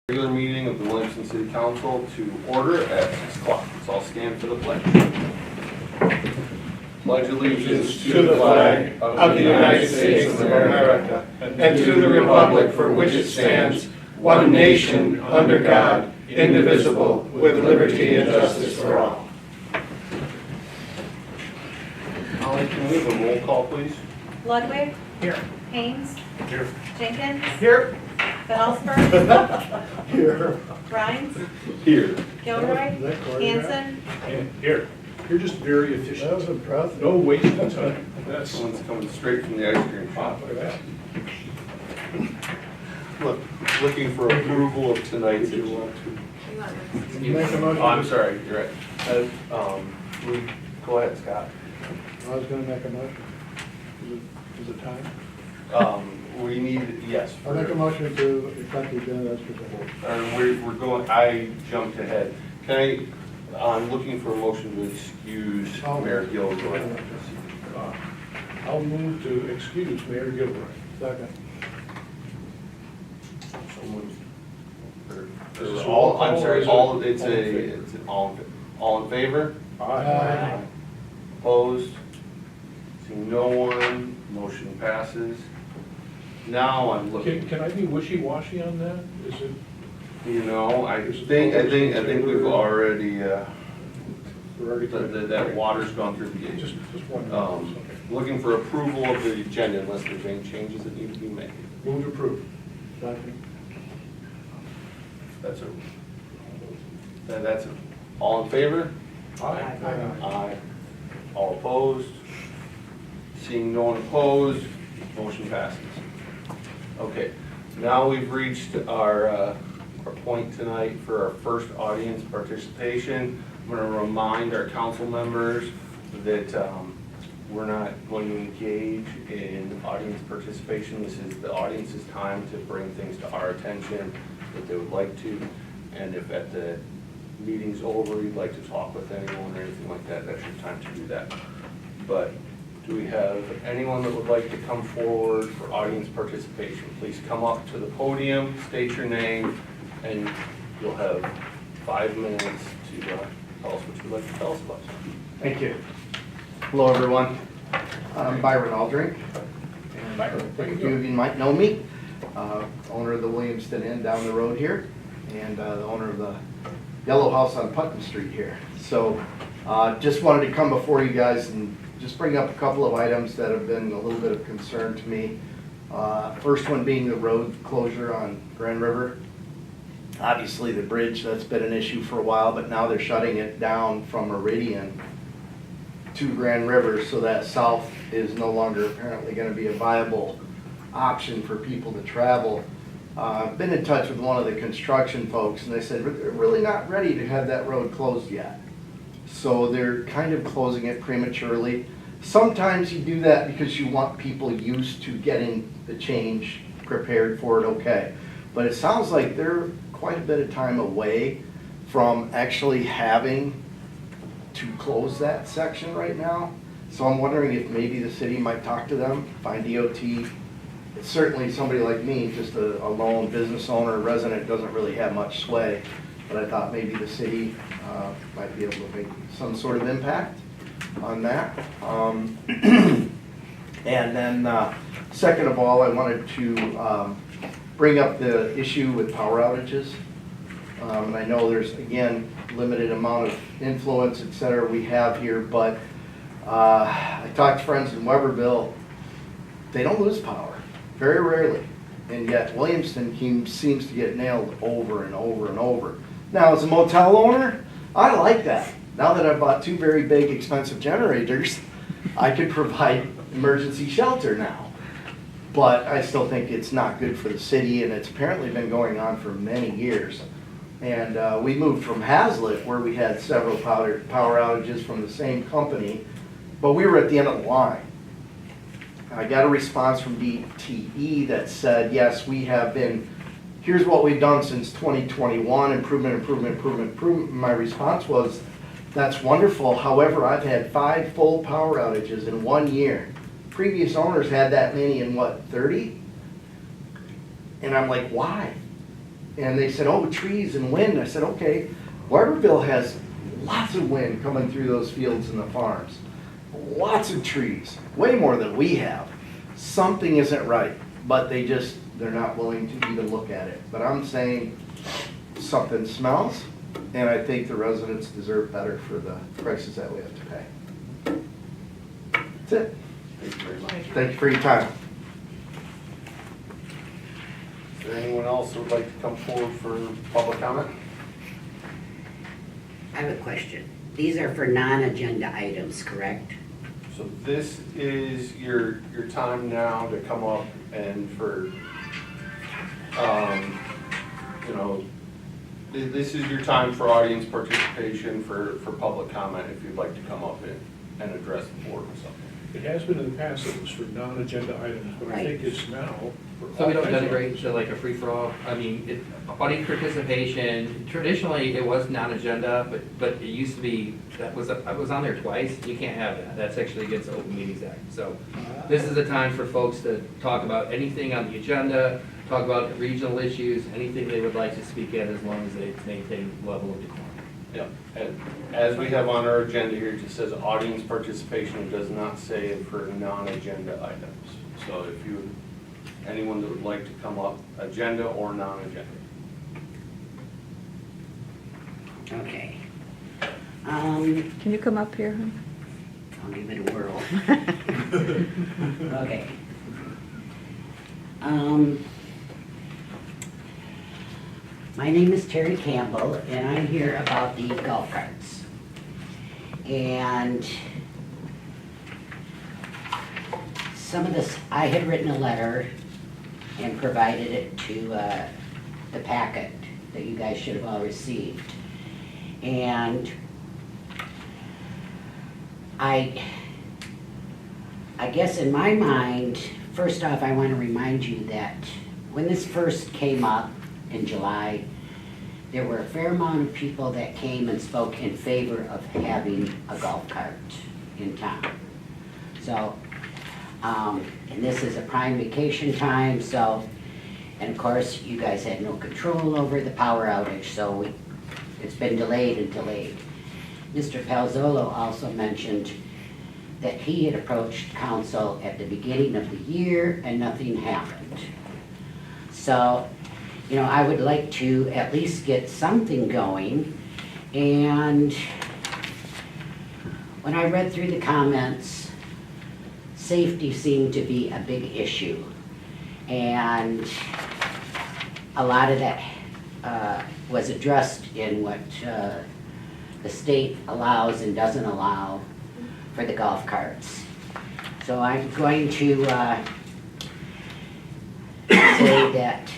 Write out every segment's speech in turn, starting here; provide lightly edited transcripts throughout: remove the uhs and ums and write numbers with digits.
Regular meeting of the Williamston City Council to order at 6 o'clock. Let's all stand for the pledge. Pledge allegiance to the flag of the United States of America and to the republic for which it stands, one nation, under God, indivisible, with liberty and justice for all. Holly, can we have a roll call, please? Ludwig. Here. Haynes. Here. Jenkins. Here. Belsberg. Here. Rhines. Here. Gilroy. Hanson. And here. You're just very efficient. That was impressive. No wasting time. That's, Someone's coming straight from the ice cream wow, shop. look at that. Look, looking for approval of tonight's. Make a motion. Oh, I'm sorry, you're right. Go ahead, Scott. I was gonna make a motion. Is it time? We need, yes. I'll make a motion to accept the agenda as presented. We're going, I jumped ahead. Can I'm looking for a motion to excuse Mayor Gilroy. I'll move to excuse Mayor Gilroy. Second. All, I'm sorry, all, it's an all in favor? Aye. Opposed? Seeing no one, motion passes. Now I'm looking, Can I be wishy-washy on that? Is it? you know, I think we've already, We're already. that water's gone through the gate. Just one. Okay. Looking for approval of the agenda unless there's any changes that need to be made. Move to approve. Second. That's a, all in favor? Aye. Aye. All opposed? Seeing no one opposed, motion passes. Okay, now we've reached our point tonight for our first audience participation. I'm going to remind our council members that we're not going to engage in audience participation. This is the audience's time to bring things to our attention that they would like to. And if at the meeting's over, you'd like to talk with anyone or anything like that, that's your time to do that. But do we have anyone that would like to come forward for audience participation? Please come up to the podium, state your name, and you'll have 5 minutes to tell us what you'd like to tell us about. Thank you. Hello, everyone. I'm Byron Aldrink. And I think a few of you might know me. Owner of the Williamston Inn down the road here, and the owner of the Yellow House on Putnam Street here. So just wanted to come before you guys and just bring up a couple of items that have been a little bit of concern to me. First one being the road closure on Grand River. Obviously the bridge, that's been an issue for a while, but now they're shutting it down from Meridian to Grand River, so that south is no longer apparently going to be a viable option for people to travel. I've been in touch with one of the construction folks, and they said they're really not ready to have that road closed yet. So they're kind of closing it prematurely. Sometimes you do that because you want people used to getting the change prepared for it, okay. But it sounds like they're quite a bit of time away from actually having to close that section right now. So I'm wondering if maybe the city might talk to them, find DOT. It's certainly somebody like me, just a lone business owner, resident, doesn't really have much sway. But I thought maybe the city might be able to make some sort of impact on that. And then second of all, I wanted to bring up the issue with power outages. I know there's, again, limited amount of influence, et cetera, we have here, but I talked to friends in Weberville. They don't lose power, very rarely. And yet Williamston seems to get nailed over and over and over. Now, as a motel owner, I like that. Now that I've bought 2 very big, expensive generators, I could provide emergency shelter now. But I still think it's not good for the city, and it's apparently been going on for many years. And we moved from Hazlitt, where we had several power outages from the same company, but we were at the end of the line. I got a response from DTE that said, yes, we have been, here's what we've done since 2021, improvement. My response was, that's wonderful. However, I've had 5 full power outages in 1 year. Previous owners had that many in what, 30? And I'm like, why? And they said, oh, trees and wind. I said, okay, Barberville has lots of wind coming through those fields and the farms. Lots of trees, way more than we have. Something isn't right, but they're not willing to even look at it. But I'm saying something smells, and I think the residents deserve better for the prices that we have to pay. That's it. Thank you very much. Thank you for your time. Is there anyone else who would like to come forward for public comment? I have a question. These are for non-agenda items, correct? So this is your time now to come up and for, you know, this is your time for audience participation, for public comment, if you'd like to come up and address the board or something. It has been in the past, it was for non-agenda items, but I think it's now for. So we don't all kinds of- denigrate to like a free-for-all, I mean, audience participation, traditionally it was non-agenda, but it used to be, I was on there twice, you can't have that, that's actually against the Open Meetings Act. So this is the time for folks to talk about anything on the agenda, talk about regional issues, anything they would like to speak at, as long as they maintain level of decorum. Yep, and as we have on our agenda here, it just says audience participation, it does not say it for non-agenda items. So if anyone that would like to come up, agenda or non-agenda. Okay. Can you come up here, hon? I'll give it a whirl. Okay. My name is Terry Campbell, and I'm here about the golf carts. And some of this, I had written a letter and provided it to the packet that you guys should have all received. And I guess in my mind, first off, I want to remind you that when this first came up in July, there were a fair amount of people that came and spoke in favor of having a golf cart in town. So, and this is a prime vacation time, so, and of course, you guys had no control over the power outage, so it's been delayed and delayed. Mr. Palzolo also mentioned that he had approached council at the beginning of the year and nothing happened. So, you know, I would like to at least get something going. And when I read through the comments, safety seemed to be a big issue. And a lot of that was addressed in what the state allows and doesn't allow for the golf carts. So I'm going to say that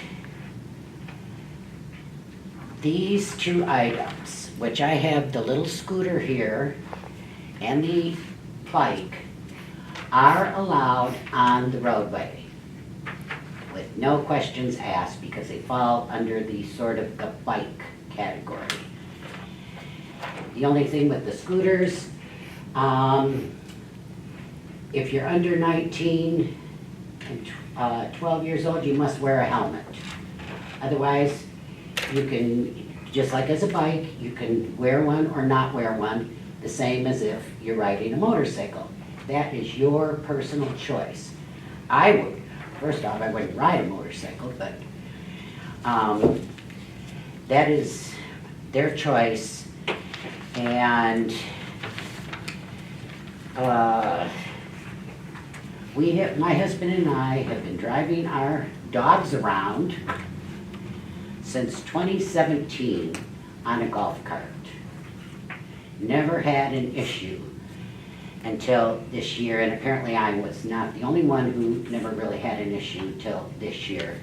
these two items, which I have the little scooter here and the bike, are allowed on the roadway with no questions asked because they fall under the sort of the bike category. The only thing with the scooters, if you're under 19 and 12 years old, you must wear a helmet. Otherwise, you can, just like as a bike, you can wear one or not wear one, the same as if you're riding a motorcycle. That is your personal choice. I would, first off, I wouldn't ride a motorcycle, but that is their choice. And my husband and I have been driving our dogs around since 2017 on a golf cart. Never had an issue until this year, and apparently I was not the only one who never really had an issue till this year.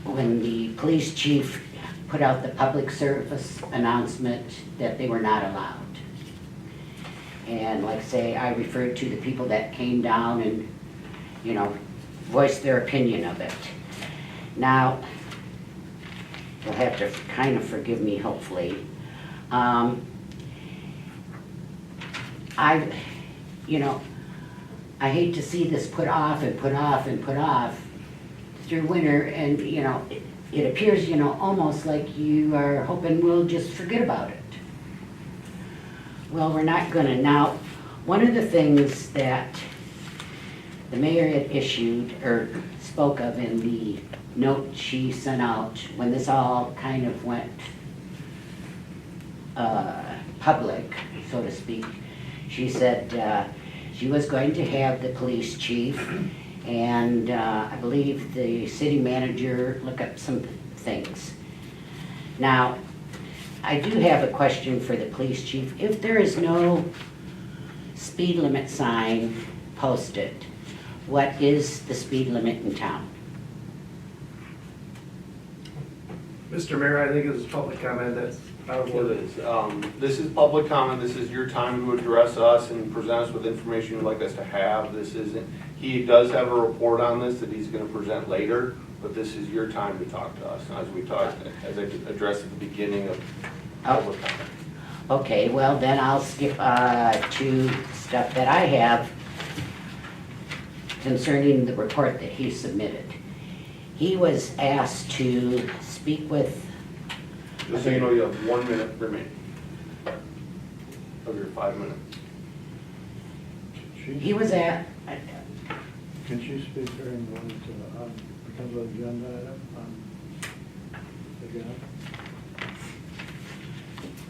When the police chief put out the public service announcement that they were not allowed. And like I say, I referred to the people that came down and, you know, voiced their opinion of it. Now, you'll have to kind of forgive me, hopefully. You know, I hate to see this put off and put off and put off. through winter and, it appears, almost like you are hoping we'll just forget about it. Well, we're not gonna. Now, one of the things that the mayor had issued or spoke of in the note she sent out when this all kind of went public, so to speak, she said she was going to have the police chief and I believe the city manager look up some things. Now, I do have a question for the police chief. If there is no speed limit sign posted, what is the speed limit in town? Mr. Mayor, I think this is public comment, that's out of It order. is. This is public comment, this is your time to address us and present us with information you'd like us to have. This isn't, he does have a report on this that he's gonna present later, but this is your time to talk to us. As we talked, as I addressed at the beginning of public comment. Okay, well then I'll skip to stuff that I have concerning the report that he submitted. He was asked to speak with, Just so you know, you have 1 minute remaining of your 5 minutes. he was at, Can she speak during one to, becomes an agenda item, again?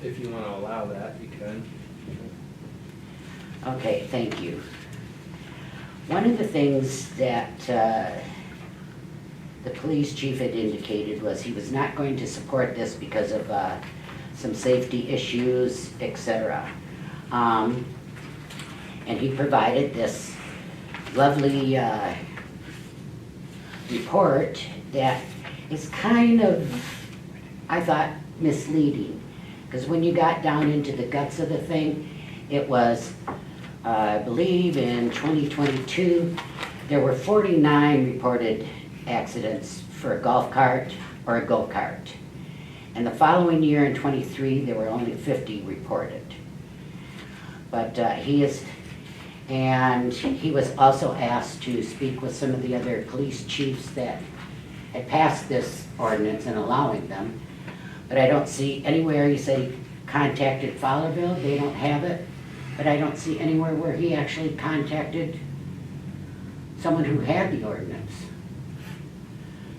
If you want to allow that, you can. okay, thank you. One of the things that the police chief had indicated was he was not going to support this because of some safety issues, etc. And he provided this lovely report that is kind of, I thought, misleading. Because when you got down into the guts of the thing, it was, I believe in 2022, there were 49 reported accidents for a golf cart or a go-kart. And the following year in 23, there were only 50 reported. But he was also asked to speak with some of the other police chiefs that had passed this ordinance and allowing them. But I don't see anywhere, he said he contacted Fowlerville, they don't have it. But I don't see anywhere where he actually contacted someone who had the ordinance.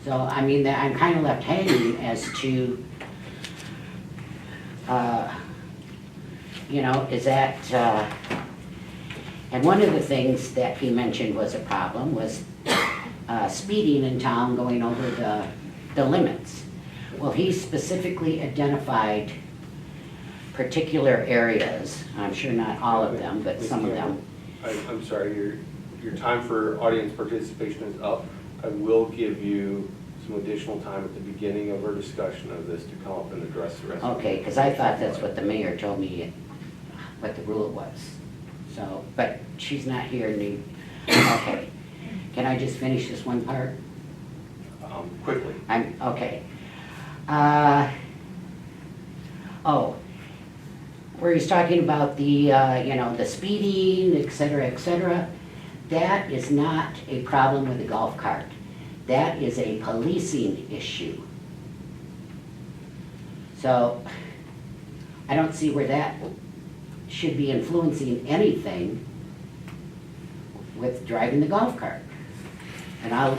So, I mean, I'm kind of left hanging as to, is that, and one of the things that he mentioned was a problem was speeding in town going over the limits. Well, he specifically identified particular areas, I'm sure not all of them, but some of them. I'm sorry, your time for audience participation is up. I will give you some additional time at the beginning of our discussion of this to come up and address the rest of it. Okay, because I thought that's what the mayor told me, what the rule was. So, but she's not here, okay. Can I just finish this one part? Quickly. Okay. Where he's talking about the, the speeding, et cetera, that is not a problem with the golf cart. That is a policing issue. So, I don't see where that should be influencing anything with driving the golf cart. And I'll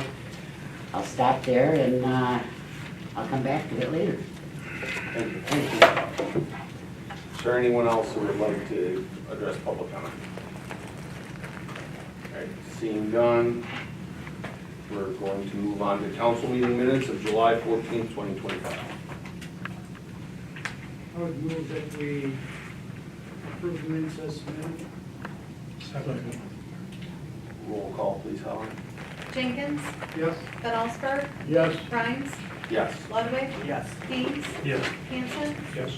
stop there and I'll come back to it later. Thank you. Thank you. Is there anyone else who would like to address public comment? All right, seeing none, we're going to move on to council meeting minutes of July 14th, 2025. I would move that we approve the minutes as submitted. Second. Roll call, please, Helen. Jenkins, Yes. Van Allsburg, Yes. Rhines, Yes. Ludwig, Yes. Dees, Yes. Hanson, Yes.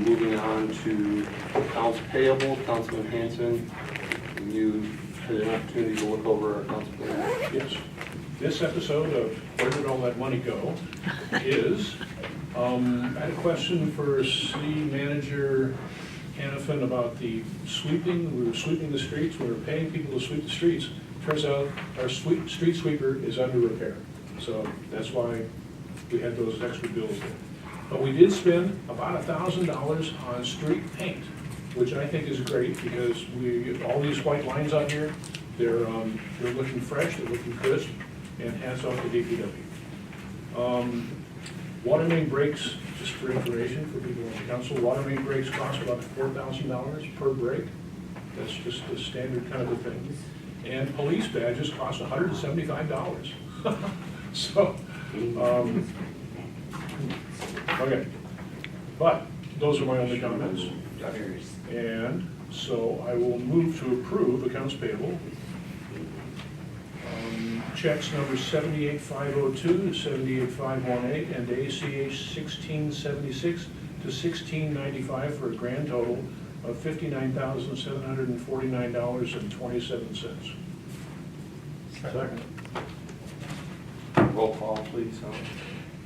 Moving on to accounts payable, Councilman Hanson, you had an opportunity to look over our accounts payable. Yes. This episode of Where Did All That Money Go is, I had a question for City Manager Hannafin about the sweeping. We were sweeping the streets, we were paying people to sweep the streets. Turns out our street sweeper is under repair. So that's why we had those extra bills there. But we did spend about $1,000 on street paint, which I think is great because all these white lines out here, they're looking fresh, they're looking crisp, and hats off to DPW. Water main breaks, just for information for people on the council, water main breaks cost about $4,000 per break. That's just a standard kind of a thing. And police badges cost $175. So, okay. But those are my only comments. And so I will move to approve accounts payable. Checks number 78502 to 78518 and ACH 1676 to 1695 for a grand total of $59,749.27. Second. Roll call, please.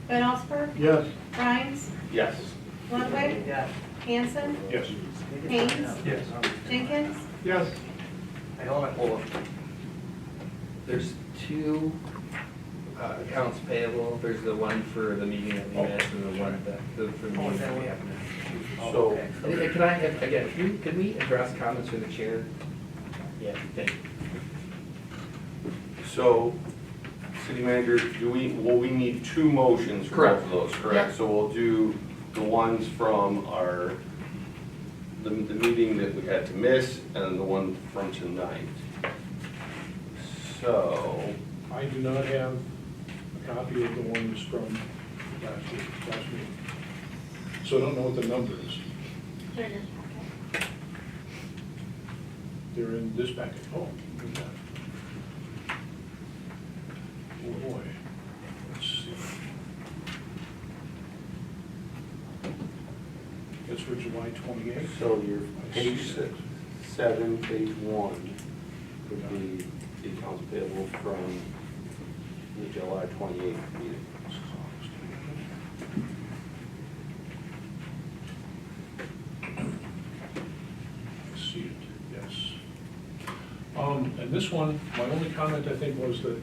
Van Osberg, Yes. Rhines, Yes. Ludwig, Hanson, Yes. Haynes, Yes. Jenkins, Yes. Hey, hold on, hold on. There's two accounts payable. There's the one for the meeting that we missed and the one for the meeting that we have now. So, And can I, again, can we address comments from the chair? Yeah, thank you. so, city manager, will we need two motions for both of those, correct? Yeah. So we'll do the ones from the meeting that we had to miss, and the one from tonight. So, I do not have a copy of the ones from last meeting. So I don't know what the number is. They're in this packet. Oh, look at that. Oh, boy. Let's see. That's for July 28th. so your page 7, page 1 would be the accounts payable from the July 28th meeting. This is August. I see it, yes. And this one, my only comment, I think, was that it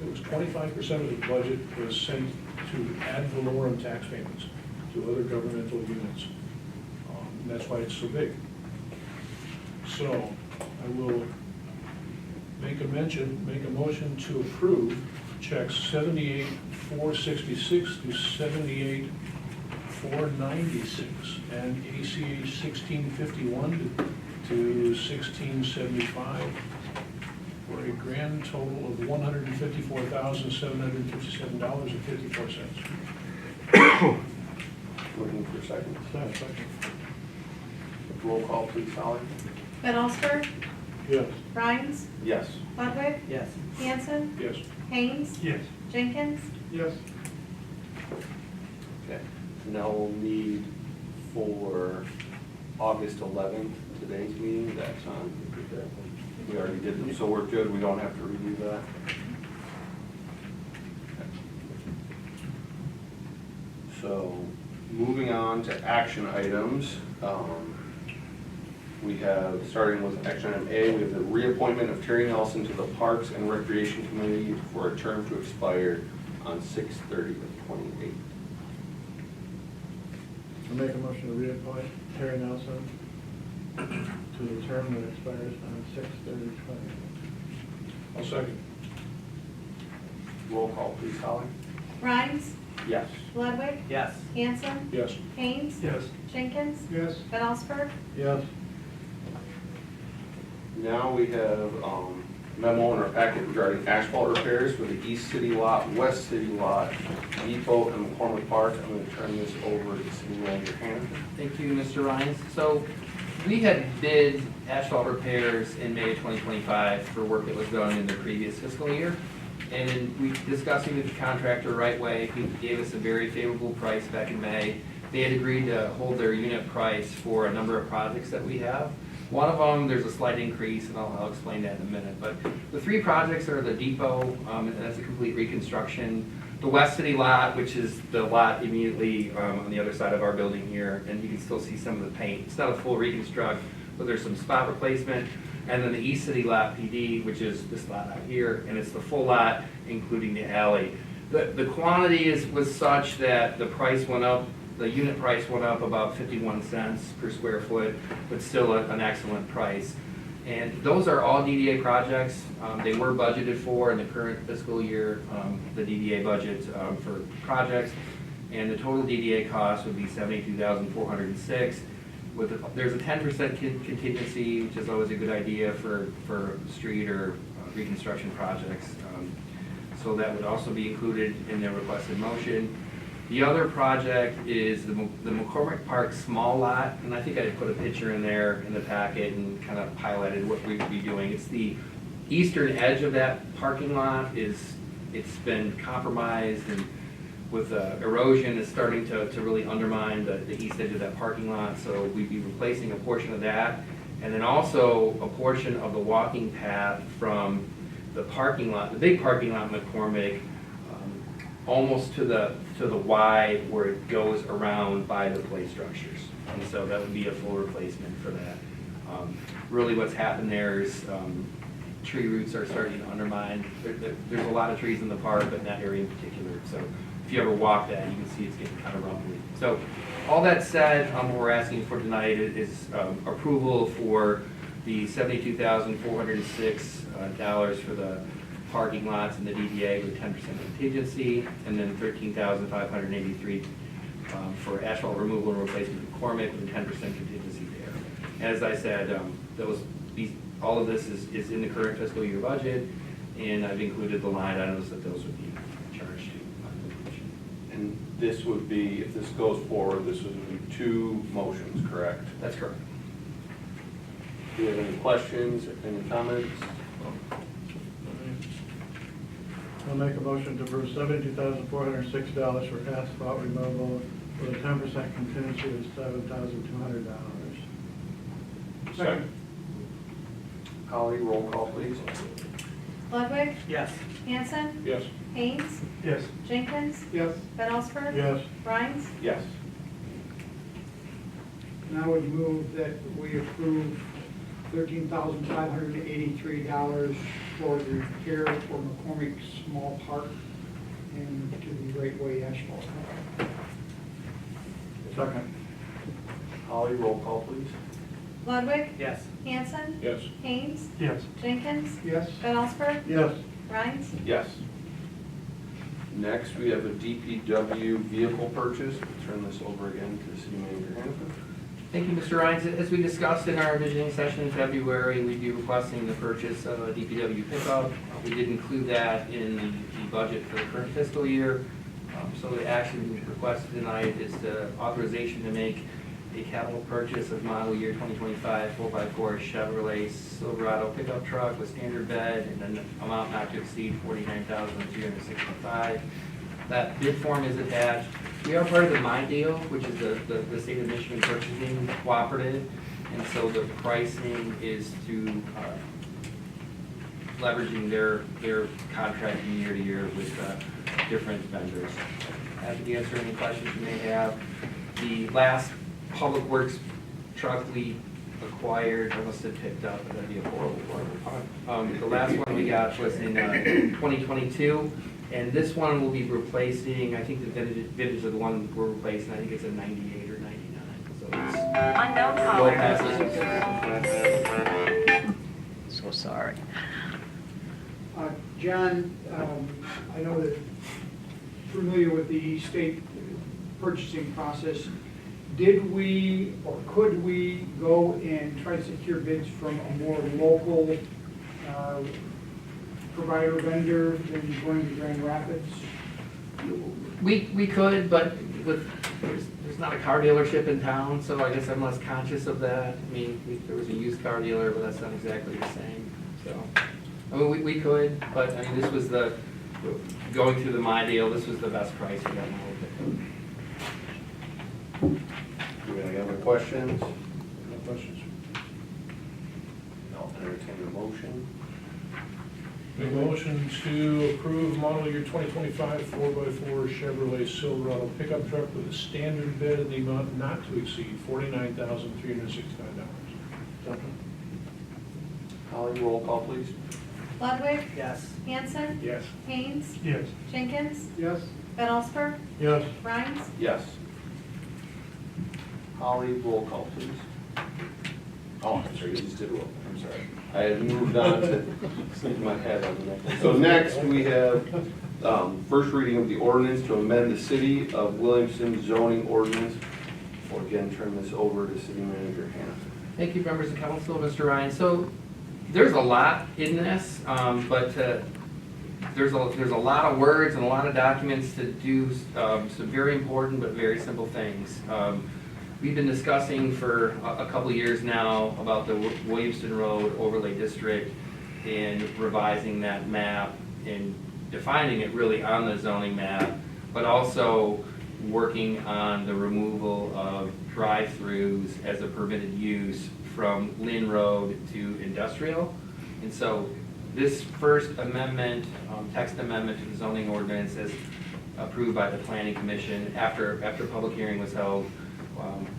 was 25% of the budget was sent to ad valorem tax payments to other governmental units. And that's why it's so big. So I will make a motion to approve checks 78,466 to 78,496 and ACH 1651 to 1675 for a grand total of $154,757.54. Looking for seconds. Second. Roll call, please, Holly. Van Osberg, Yes. Rhines, Yes. Ludwig, Yes. Hanson, Yes. Haynes, Yes. Jenkins, Yes. Okay, now we'll need for August 11th, today's meeting, that's on, we already did them, so we're good, we don't have to review that. So, moving on to action items, we have, starting with action item A, we have the reappointment of Terry Nelson to the Parks and Recreation Committee for a term to expire on 6/30/28. I make a motion to reappoint Terry Nelson to the term that expires on 6/30/20. I'll second. Roll call, please, Holly. Rhines, Yes. Ludwig, Yes. Hanson, Yes. Haynes, Yes. Jenkins, Yes. Van Osberg, Yes. Now we have memo in our packet regarding asphalt repairs for the East City Lot, West City Lot, Depot, and McCormick Park. I'm going to turn this over to City Manager Hannah. Thank you, Mr. Rhines. So we had bid asphalt repairs in May of 2025 for work that was done in the previous fiscal year. And in discussing with the contractor right way, he gave us a very favorable price back in May. They had agreed to hold their unit price for a number of projects that we have. One of them, there's a slight increase, and I'll explain that in a minute. But the three projects are the depot, and that's a complete reconstruction the West City lot, which is the lot immediately on the other side of our building here, and you can still see some of the paint. It's not a full reconstruct, but there's some spot replacement. And then the East City lot PD, which is this lot out here, and it's the full lot, including the alley. The quantity was such that the price went up, the unit price went up about 51 cents per square foot, but still an excellent price. And those are all DDA projects. They were budgeted for in the current fiscal year, the DDA budget for projects. And the total DDA cost would be $72,406. There's a 10% contingency, which is always a good idea for street or reconstruction projects. So that would also be included in the requested motion. The other project is the McCormick Park small lot, and I think I put a picture in there in the packet and kind of highlighted what we would be doing. It's the eastern edge of that parking lot. It's been compromised, and with erosion, it's starting to really undermine the east edge of that parking lot. So we'd be replacing a portion of that, and then also a portion of the walking path from the parking lot, the big parking lot in McCormick, almost to the Y where it goes around by the play structures. And so that would be a full replacement for that. Really what's happened there is tree roots are starting to undermine. There's a lot of trees in the park, but in that area in particular. So if you ever walk that, you can see it's getting kind of rumbly. So all that said, what we're asking for tonight is approval for the $72,406 for the parking lots and the DDA with 10% contingency, and then $13,583 for asphalt removal and replacement of McCormick with a 10% contingency there. As I said, all of this is in the current fiscal year budget, and I've included the line items that those would be charged to. And this would be, if this goes forward, this would be 2 motions, correct? That's correct. Do you have any questions, any comments? I'll make a motion to approve $72,406 for asphalt removal with a 10% contingency of $7,200. Second. Holly, roll call, please. Ludwig? Yes. Hanson? Yes. Haynes? Yes. Jenkins? Yes. Van Osburgh? Yes. Rhines? Yes. And I would move that we approve $13,583 for the repair for McCormick Small Park and to the Great Way Asphalt. Second. Holly, roll call, please. Ludwig? Yes. Hanson? Yes. Haynes? Yes. Jenkins? Yes. Van Osburgh? Yes. Rhines? Yes. Next, we have a DPW vehicle purchase. We'll turn this over again to City Manager Hannaford. Thank you, Mr. Rhines. As we discussed in our visioning session in February, we'd be requesting the purchase of a DPW pickup. We did include that in the budget for the current fiscal year. So the action requested tonight is the authorization to make a capital purchase of model year 2025 4x4 Chevrolet Silverado pickup truck with standard bed and an amount not to exceed $49,365. That bid form is attached. We are part of the My Deal, which is the state of Michigan purchasing cooperative, and so the pricing is through leveraging their contracting year to year with different vendors. Happy to answer any questions you may have. The last Public Works truck we acquired, I must have picked up, but that'd be a horrible pun. The last one we got was in 2022. And this one will be replacing, I think the vintage of the one we're replacing, I think it's a 98 or 99. So it's Unknown well past the So sorry. John, I know that familiar with the state purchasing process. Did we or could we go and try to secure bids from a more local provider vendor than going to Grand Rapids? We could, but there's not a car dealership in town, so I guess I'm less conscious of that. I mean, there was a used car dealer, but that's not exactly the same. So, I mean, we could, but I mean, this was going through the My Deal, this was the best price for that model pickup. Do we have any other questions? No questions. I'll entertain a motion. Make a motion to approve model year 2025 4x4 Chevrolet Silverado pickup truck with a standard bid in the amount not to exceed $49,365. Holly, roll call, please. Ludwig, Yes. Hanson, Yes. Haynes, Yes. Jenkins, Yes. Van Osberg, Yes. Rhines, Yes. Holly, roll call, please. Oh, I'm sorry, you just did roll, I'm sorry. I had moved on to stick my head on the next one. So next, we have first reading of the ordinance to amend the City of Williamston zoning ordinance. We'll again turn this over to City Manager Hannah. Thank you, members of council, Mr. Ryan. So there's a lot in this, but there's a lot of words and a lot of documents to do some very important but very simple things. We've been discussing for a couple of years now about the Williamston Road Overlay District and revising that map and defining it really on the zoning map, but also working on the removal of drive-throughs as a permitted use from Lynn Road to industrial. And so this first amendment, text amendment to the zoning ordinance as approved by the Planning Commission after public hearing was held,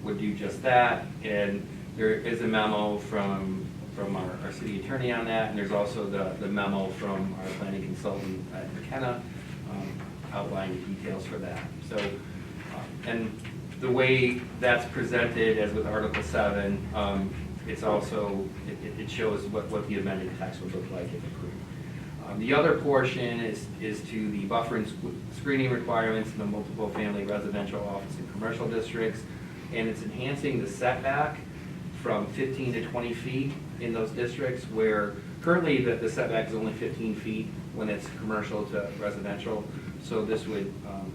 would do just that. And there is a memo from our city attorney on that, and there's also the memo from our planning consultant at McKenna outlining the details for that. So, and the way that's presented as with Article 7, it's also, it shows what the amended text would look like if approved. The other portion is to the buffer and screening requirements in the multiple family residential office and commercial districts, and it's enhancing the setback from 15 to 20 feet in those districts where currently the setback is only 15 feet when it's commercial to residential. So this would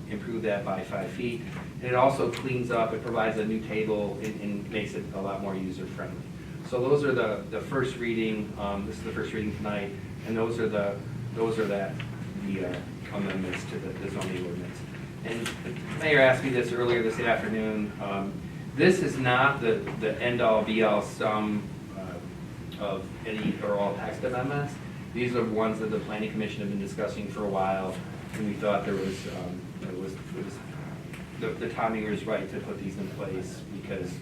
improve that by 5 feet. And it also cleans up, it provides a new table and makes it a lot more user-friendly. So those are the first reading, this is the first reading tonight, and those are the amendments to the zoning ordinance. And the mayor asked me this earlier this afternoon. This is not the end-all be-all sum of any or all text amendments. These are ones that the Planning Commission have been discussing for a while, and we thought the timing was right to put these in place because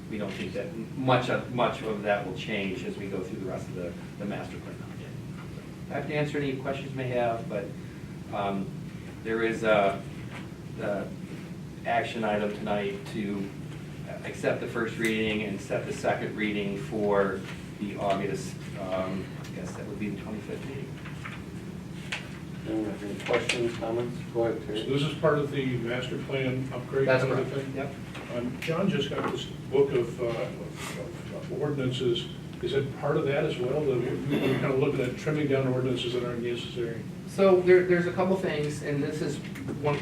we don't think that much of that will change as we go through the rest of the master plan. I have to answer any questions you may have, but there is the action item tonight to accept the first reading and set the second reading for the August, I guess that would be the 25th meeting. Any questions, comments? Go ahead, So Terry. this is part of the master plan upgrade That's kind of correct. thing? Yep. John just got this book of ordinances. Is it part of that as well? That we're kind of looking at trimming down ordinances that aren't necessary? So there's a couple things, and this is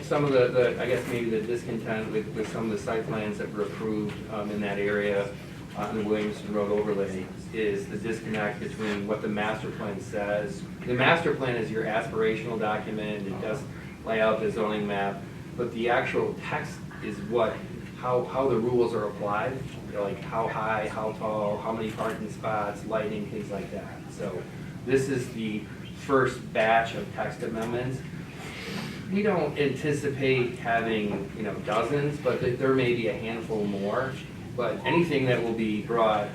some of the I guess maybe the discontent with some of the site plans that were approved in that area on the Williamston Road overlay is the disconnect between what the master plan says. The master plan is your aspirational document. It does lay out the zoning map, but the actual text is how the rules are applied, like how high, how tall, how many parking spots, lighting, things like that. So this is the first batch of text amendments. We don't anticipate having, dozens, but there may be a handful more. But anything that will be brought,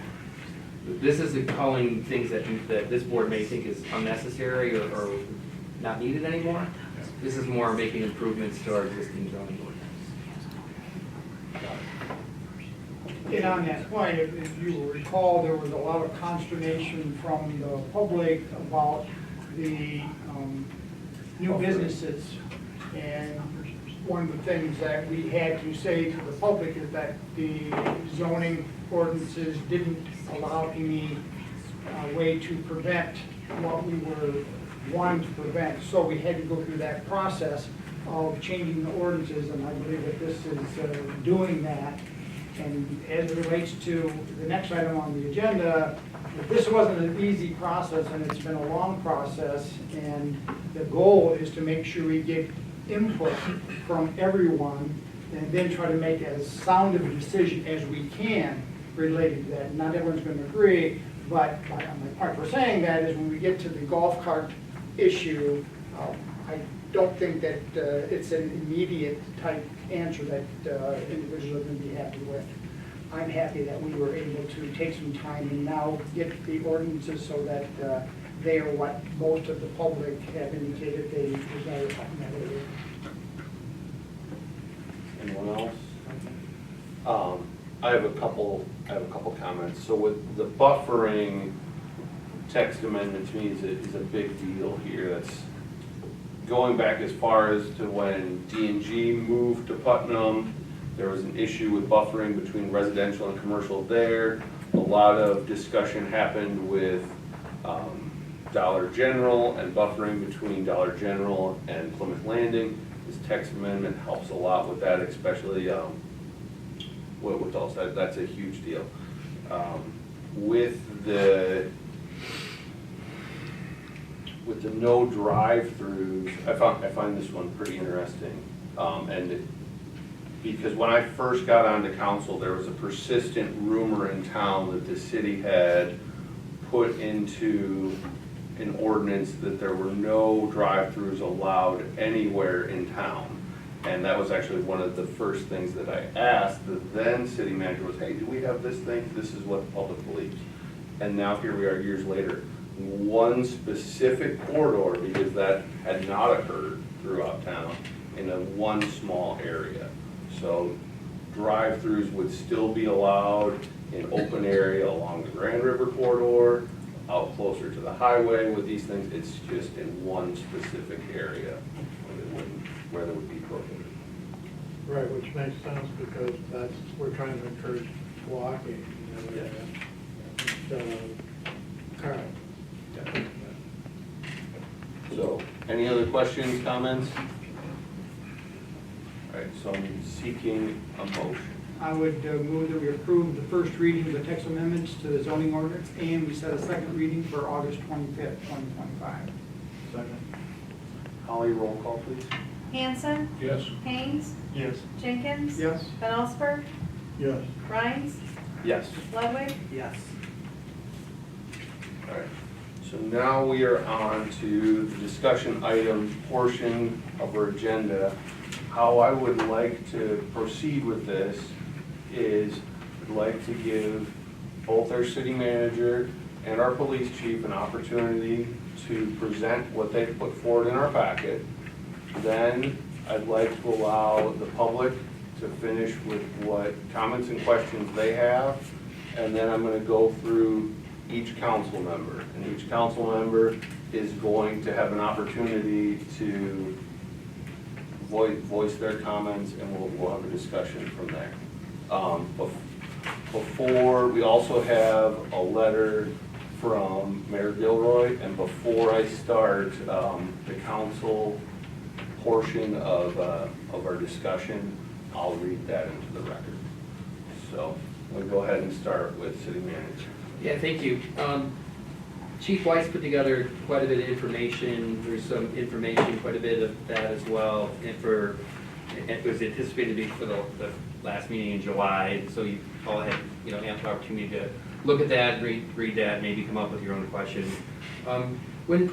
this isn't calling things that this board may think is unnecessary or not needed anymore. This is more making improvements to our existing zoning ordinance. And on that point, if you will recall, there was a lot of consternation from the public about the new businesses. And one of the things that we had to say to the public is that the zoning ordinances didn't allow any way to prevent what we were wanting to prevent. So we had to go through that process of changing the ordinances, and I believe that this is doing that. And as it relates to the next item on the agenda, this wasn't an easy process, and it's been a long process, and the goal is to make sure we get input from everyone and then try to make as sound of a decision as we can related to that. Not everyone's going to agree, but my part for saying that is when we get to the golf cart issue. I don't think that it's an immediate type answer that individuals are going to be happy with. I'm happy that we were able to take some time and now get the ordinances so that they are what most of the public have indicated they desire in that area. Anyone else? I have a couple comments. So with the buffering text amendment, to me is a big deal here. That's going back as far as to when D&G moved to Putnam. There was an issue with buffering between residential and commercial there. A lot of discussion happened with Dollar General and buffering between Dollar General and Plymouth Landing. This text amendment helps a lot with that, especially with all sides. That's a huge deal. With the no drive-throughs, I find this one pretty interesting. Because when I first got onto council, there was a persistent rumor in town that the city had put into an ordinance that there were no drive-throughs allowed anywhere in town. And that was actually one of the first things that I asked the then city manager was, hey, do we have this thing? This is what the public believes. And now here we are years later. One specific corridor, because that had not occurred throughout town, in a one small area. So drive-throughs would still be allowed in open area along the Grand River corridor, out closer to the highway with these things. It's just in one specific area where there would be prohibited. Right, which makes sense because we're trying to encourage walking, you know, instead of car. So, any other questions, comments? All right, so I'm seeking a motion. I would move that we approve the first reading of the text amendments to the zoning ordinance, and we set a second reading for August 25th, 2025. Second. Holly, roll call, please. Hanson, Yes. Haynes, Yes. Jenkins. Yes. Van Allsburg, Yes. Rhines, Yes. Ludwig, Yes. All right, so now we are on to the discussion item portion of our agenda. How I would like to proceed with this is I'd like to give both our city manager and our police chief an opportunity to present what they've put forward in our packet. Then I'd like to allow the public to finish with what comments and questions they have. And then I'm going to go through each council member. And each council member is going to have an opportunity to voice their comments, and we'll have a discussion from there. Before, we also have a letter from Mayor Gilroy, and before I start the council portion of our discussion, I'll read that into the record. So we'll go ahead and start with city manager. Yeah, thank you. Chief Weiss put together quite a bit of information. There's some information, quite a bit of that as well. And it was anticipated to be for the last meeting in July. So you all had, ample opportunity to look at that, read that, maybe come up with your own questions. When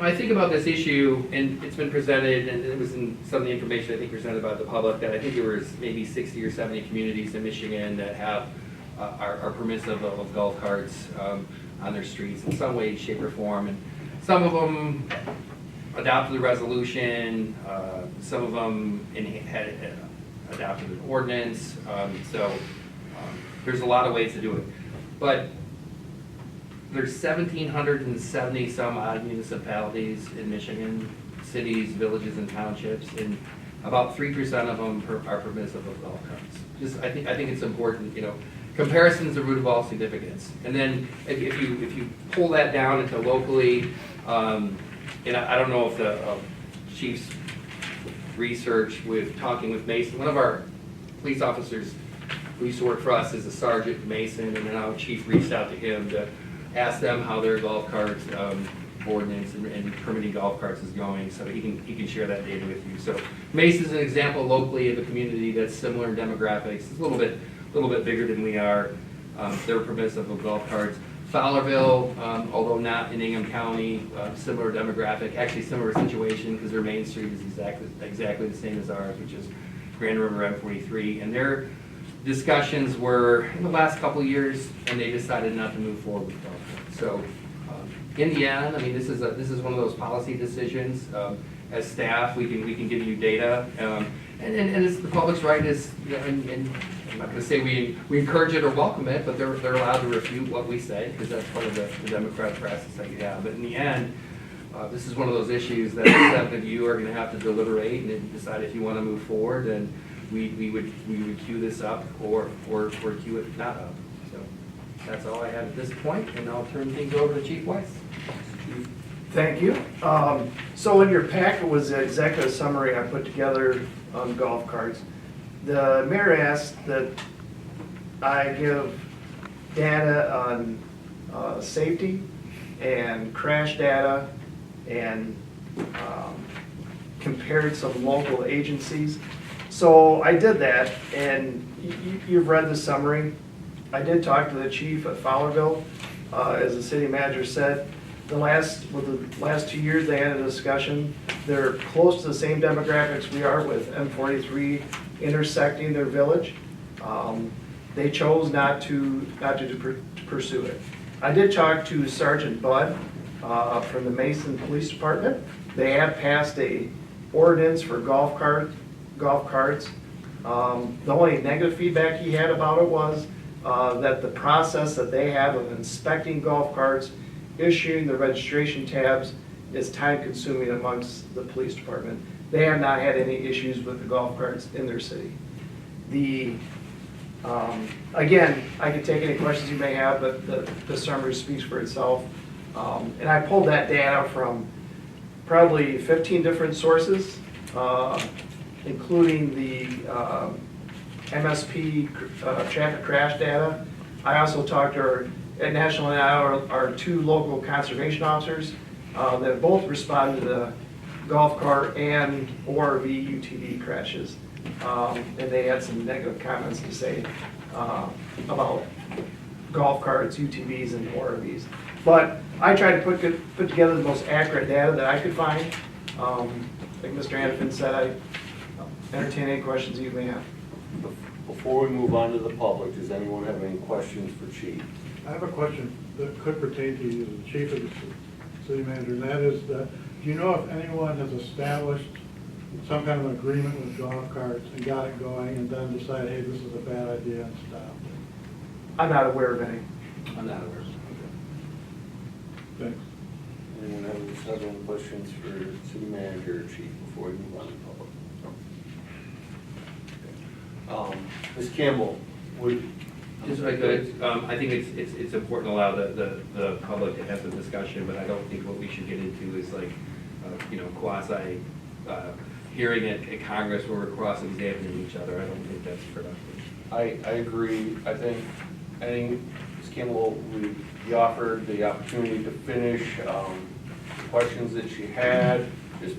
I think about this issue, and it's been presented, and it was in some of the information I think presented by the public, that I think there was maybe 60 or 70 communities in Michigan that have are permissive of golf carts on their streets in some way, shape, or form. And some of them adopted the resolution, some of them had adopted an ordinance. There's a lot of ways to do it. But there's 1,770 some odd municipalities in Michigan, cities, villages, and townships, and about 3% of them are permissive of golf carts. I think it's important, comparison's the root of all significance. And then if you pull that down into locally, and I don't know if the chief's research with talking with Mason, one of our police officers who used to work for us is a Sergeant Mason, and then our chief reached out to him to ask them how their golf carts ordinance and permitting golf carts is going, so he can share that data with you. So Mason's an example locally of a community that's similar in demographics. It's a little bit bigger than we are. They're permissive of golf carts. Fowlerville, although not in Ingham County, similar demographic, actually similar situation, because their main street is exactly the same as ours, which is Grand River M43. And their discussions were in the last couple of years, and they decided not to move forward with that. So in the end, I mean, this is one of those policy decisions. As staff, we can give you data, and it's the public's right is, and I'm not going to say we encourage it or welcome it, but they're allowed to refute what we say, because that's part of the democratic process that you have. But in the end, this is one of those issues that the seven of you are going to have to deliberate and decide if you want to move forward, and we would queue this up or queue it not up. So that's all I have at this point, and I'll turn things over to Chief Weiss. Thank you. So in your packet was the executive summary I put together on golf carts. The mayor asked that I give data on safety and crash data and compared some local agencies. So I did that, and you've read the summary. I did talk to the chief at Fowlerville. As the city manager said, the last 2 years they had a discussion. They're close to the same demographics we are with M43 intersecting their village. They chose not to pursue it. I did talk to Sergeant Budd from the Mason Police Department. They have passed a ordinance for golf carts. The only negative feedback he had about it was that the process that they have of inspecting golf carts, issuing the registration tabs, is time consuming amongst the police department. They have not had any issues with the golf carts in their city. Again, I can take any questions you may have, but the summary speaks for itself. And I pulled that data from probably 15 different sources, including the MSP traffic crash data. I also talked to our two local conservation officers that both responded to the golf cart and ORV UTV crashes. And they had some negative comments to say about golf carts, UTVs, and ORVs. But I tried to put together the most accurate data that I could find. Like Mr. Hanifin said, I entertain any questions you may have. Before we move on to the public, does anyone have any questions for Chief? I have a question that could pertain to you, the chief of the city manager, and that is that, do you know if anyone has established some kind of agreement with golf carts and got it going and then decided, hey, this is a bad idea and stopped? I'm not aware of any. I'm not aware. Thanks. Anyone have any questions for city manager or chief before we move on to public? Ms. Campbell, Just if I could, I think it's important to allow the public to have the discussion, but I don't think what we should get into is like, quasi hearing at Congress where we're cross-examining each other. I don't think that's productive. I agree. I think Ms. Campbell, we offered the opportunity to finish the questions that she had, just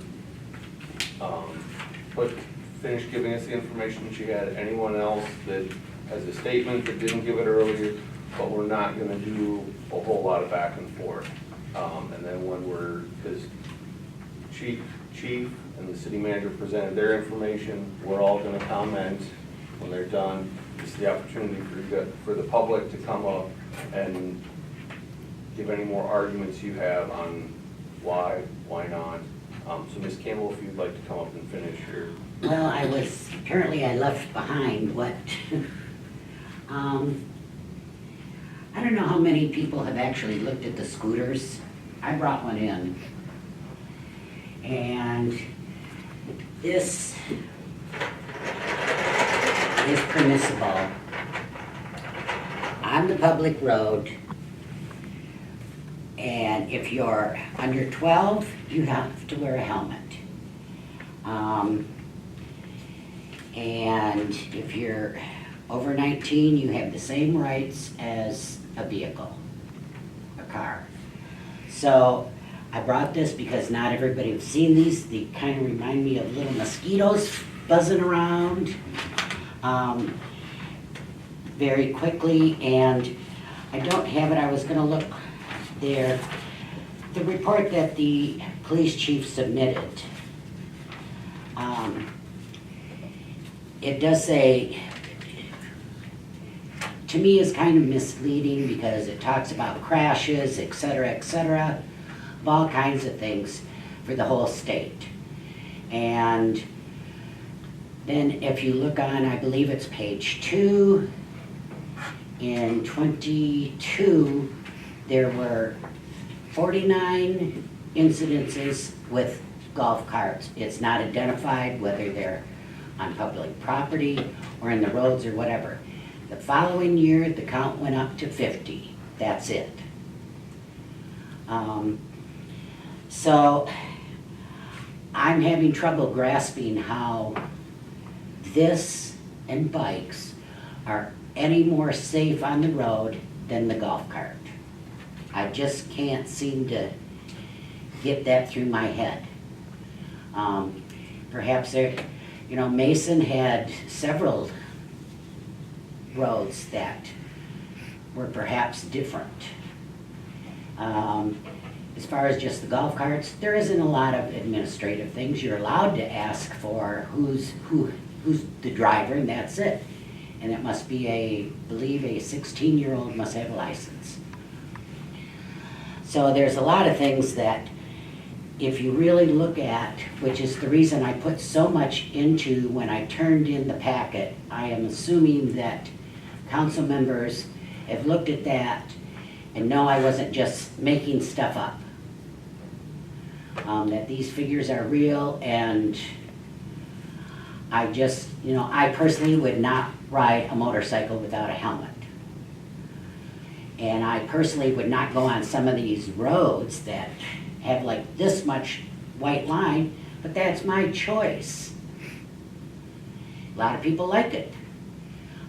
finish giving us the information she had. Anyone else that has a statement that didn't give it earlier, but we're not going to do a whole lot of back and forth. And then because chief and the city manager presented their information, we're all going to comment when they're done. This is the opportunity for the public to come up and give any more arguments you have on why not. So Ms. Campbell, if you'd like to come up and finish your... Well, I left behind what, I don't know how many people have actually looked at the scooters. I brought one in. And this is permissible on the public road. And if you're under 12, you have to wear a helmet. And if you're over 19, you have the same rights as a vehicle, a car. So I brought this because not everybody has seen these. They kind of remind me of little mosquitoes buzzing around very quickly. And I don't have it, I was gonna look there. The report that the police chief submitted, it does say, to me is kind of misleading because it talks about crashes, et cetera, of all kinds of things for the whole state. And then if you look on, I believe it's page 2, in 22, there were 49 incidences with golf carts. It's not identified whether they're on public property or in the roads or whatever. The following year, the count went up to 50. That's it. So I'm having trouble grasping how this and bikes are any more safe on the road than the golf cart. I just can't seem to get that through my head. Perhaps there, you know, Mason had several roads that were perhaps different. As far as just the golf carts, there isn't a lot of administrative things. You're allowed to ask for who's the driver, and that's it. And it must be I believe a 16-year-old must have a license. So there's a lot of things that if you really look at, which is the reason I put so much into when I turned in the packet, I am assuming that council members have looked at that and know I wasn't just making stuff up. That these figures are real, and I just, you know, I personally would not ride a motorcycle without a helmet. And I personally would not go on some of these roads that have like this much white line, but that's my choice. A lot of people like it.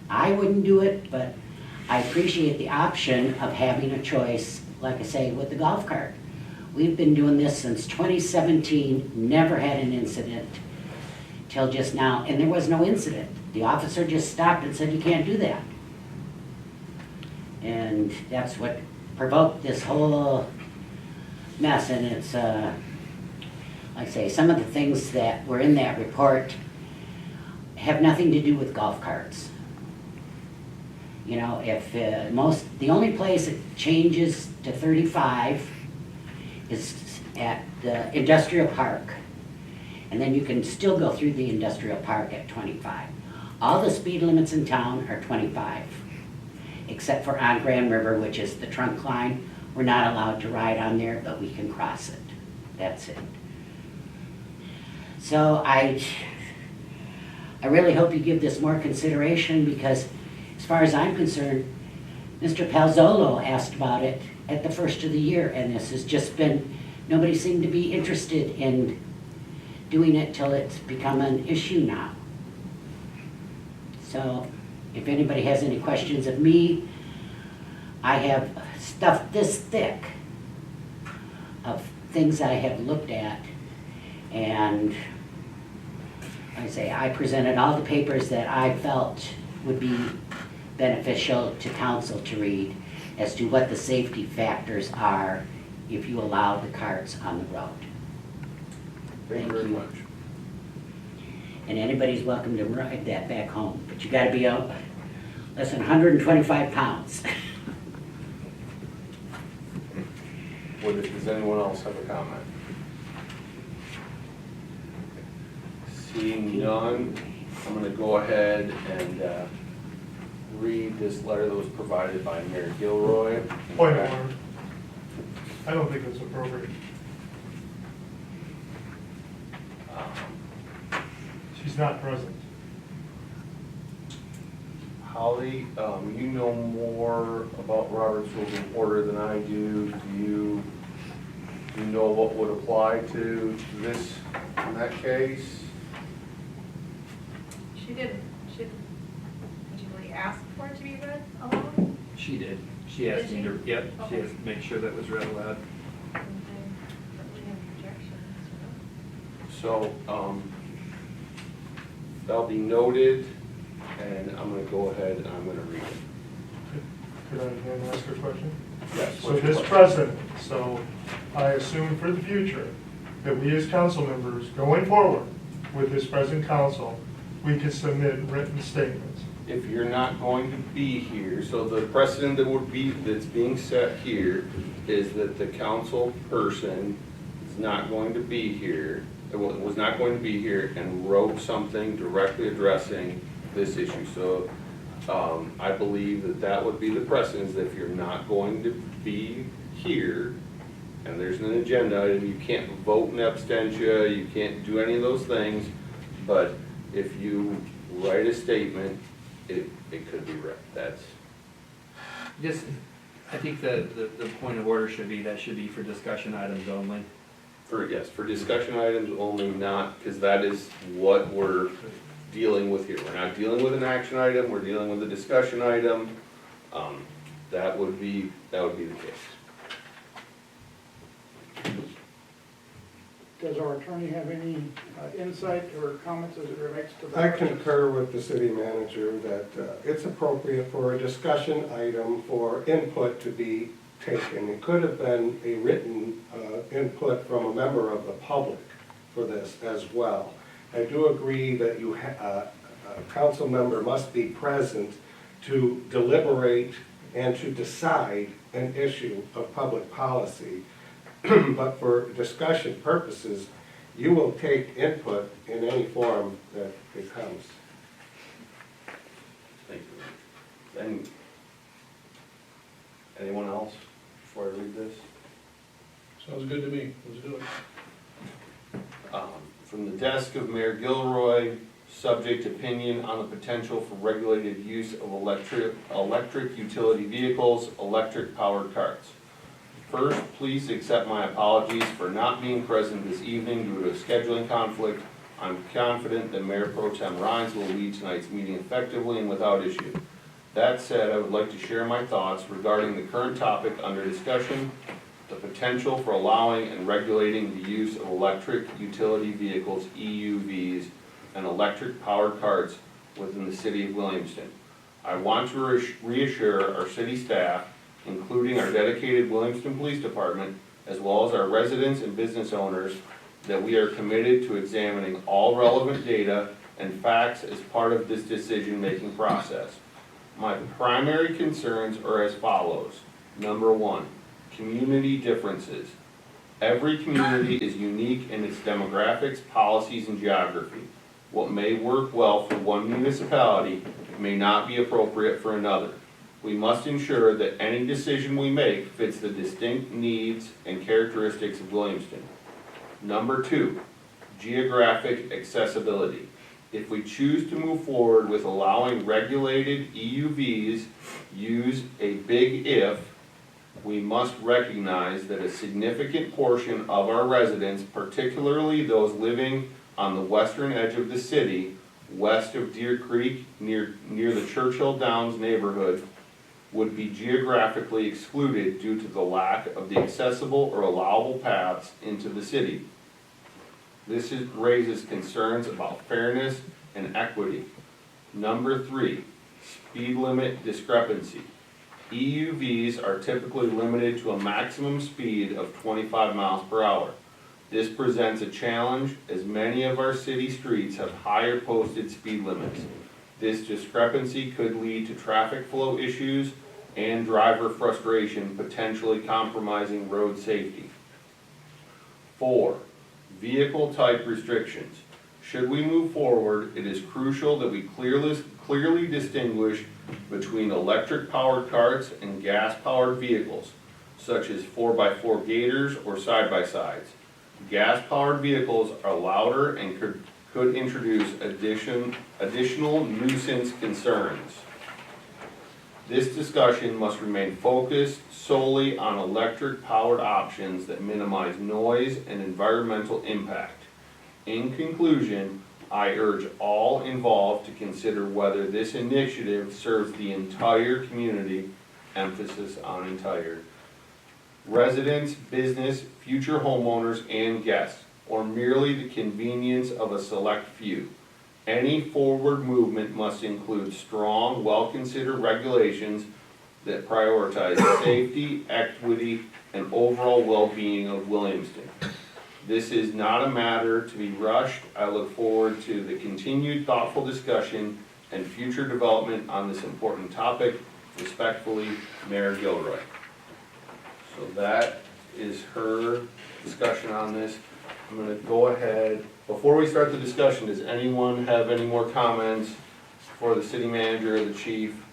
I wouldn't do it, but I appreciate the option of having a choice, like I say, with the golf cart. We've been doing this since 2017, never had an incident till just now, and there was no incident. The officer just stopped and said, you can't do that. And that's what provoked this whole mess, and it's, like I say, some of the things that were in that report have nothing to do with golf carts. You know, if the only place it changes to 35 is at the industrial park. And then you can still go through the industrial park at 25. All the speed limits in town are 25, except for on Grand River, which is the trunk line. We're not allowed to ride on there, but we can cross it. That's it. So I really hope you give this more consideration, because as far as I'm concerned, Mr. Palzolo asked about it at the first of the year, and this has just been, nobody seemed to be interested in doing it till it's become an issue now. So if anybody has any questions of me, I have stuff this thick of things I have looked at, and like I say, I presented all the papers that I felt would be beneficial to council to read as to what the safety factors are if you allow the carts on the road. Thank you very much. And anybody's welcome to ride that back home, but you gotta be less than 125 pounds. Does anyone else have a comment? Seeing none, I'm gonna go ahead and read this letter that was provided by Mayor Gilroy. Point of order. I don't think it's appropriate. She's not present. Holly, you know more about Robert's Rules of Order than I do. Do you know what would apply to this in that case? She didn't, particularly ask for it to be read aloud? She did. She asked me to, yep, she Okay. asked to make sure that was read aloud. And I don't really have objections. So, that'll be noted, and I'm gonna go ahead and I'm gonna read it. Could I ask a question? Yes. So this precedent, so I assume for the future that we as council members, going forward with this present council, we can submit written statements. If you're not going to be here, so the precedent that's being set here is that the council person is not going to be here, was not going to be here and wrote something directly addressing this issue. So I believe that that would be the precedent, that if you're not going to be here and there's an agenda item, you can't vote in abstention, you can't do any of those things, but if you write a statement, it could be read. That's, Just, I think the point of order should be, that should be for discussion items only. yes, for discussion items only, not, because that is what we're dealing with here. We're not dealing with an action item, we're dealing with a discussion item. That would be the case. Does our attorney have any insight or comments as it relates to that? I concur with the city manager that it's appropriate for a discussion item for input to be taken. It could have been a written input from a member of the public for this as well. I do agree that a council member must be present to deliberate and to decide an issue of public policy. But for discussion purposes, you will take input in any form that it comes. Thank you. And anyone else before I read this? Sounds good to me, let's do it. From the desk of Mayor Gilroy, subject opinion on the potential for regulated use of electric utility vehicles, electric powered carts. First, please accept my apologies for not being present this evening due to a scheduling conflict. I'm confident that Mayor Pro Tem Rhines will lead tonight's meeting effectively and without issue. That said, I would like to share my thoughts regarding the current topic under discussion, the potential for allowing and regulating the use of electric utility vehicles, EUVs, and electric powered carts within the city of Williamston. I want to reassure our city staff, including our dedicated Williamston Police Department, as well as our residents and business owners, that we are committed to examining all relevant data and facts as part of this decision-making process. My primary concerns are as follows. Number one, community differences. Every community is unique in its demographics, policies, and geography. What may work well for one municipality may not be appropriate for another. We must ensure that any decision we make fits the distinct needs and characteristics of Williamston. Number two, geographic accessibility. If we choose to move forward with allowing regulated EUVs, use a big if, we must recognize that a significant portion of our residents, particularly those living on the western edge of the city, west of Deer Creek, near the Churchill Downs neighborhood, would be geographically excluded due to the lack of the accessible or allowable paths into the city. This raises concerns about fairness and equity. Number three, speed limit discrepancy. EUVs are typically limited to a maximum speed of 25 miles per hour. This presents a challenge as many of our city streets have higher posted speed limits. This discrepancy could lead to traffic flow issues and driver frustration, potentially compromising road safety. 4. Vehicle type restrictions. Should we move forward, it is crucial that we clearly distinguish between electric powered carts and gas powered vehicles, such as 4x4 gators or side-by-sides. Gas powered vehicles are louder and could introduce additional nuisance concerns. This discussion must remain focused solely on electric powered options that minimize noise and environmental impact. In conclusion, I urge all involved to consider whether this initiative serves the entire community, emphasis on entire, residents, business, future homeowners, and guests, or merely the convenience of a select few. Any forward movement must include strong, well-considered regulations that prioritize safety, equity, and overall well-being of Williamston. This is not a matter to be rushed. I look forward to the continued thoughtful discussion and future development on this important topic. Respectfully, Mayor Gilroy. So that is her discussion on this. I'm gonna go ahead, before we start the discussion, does anyone have any more comments for the city manager or the chief?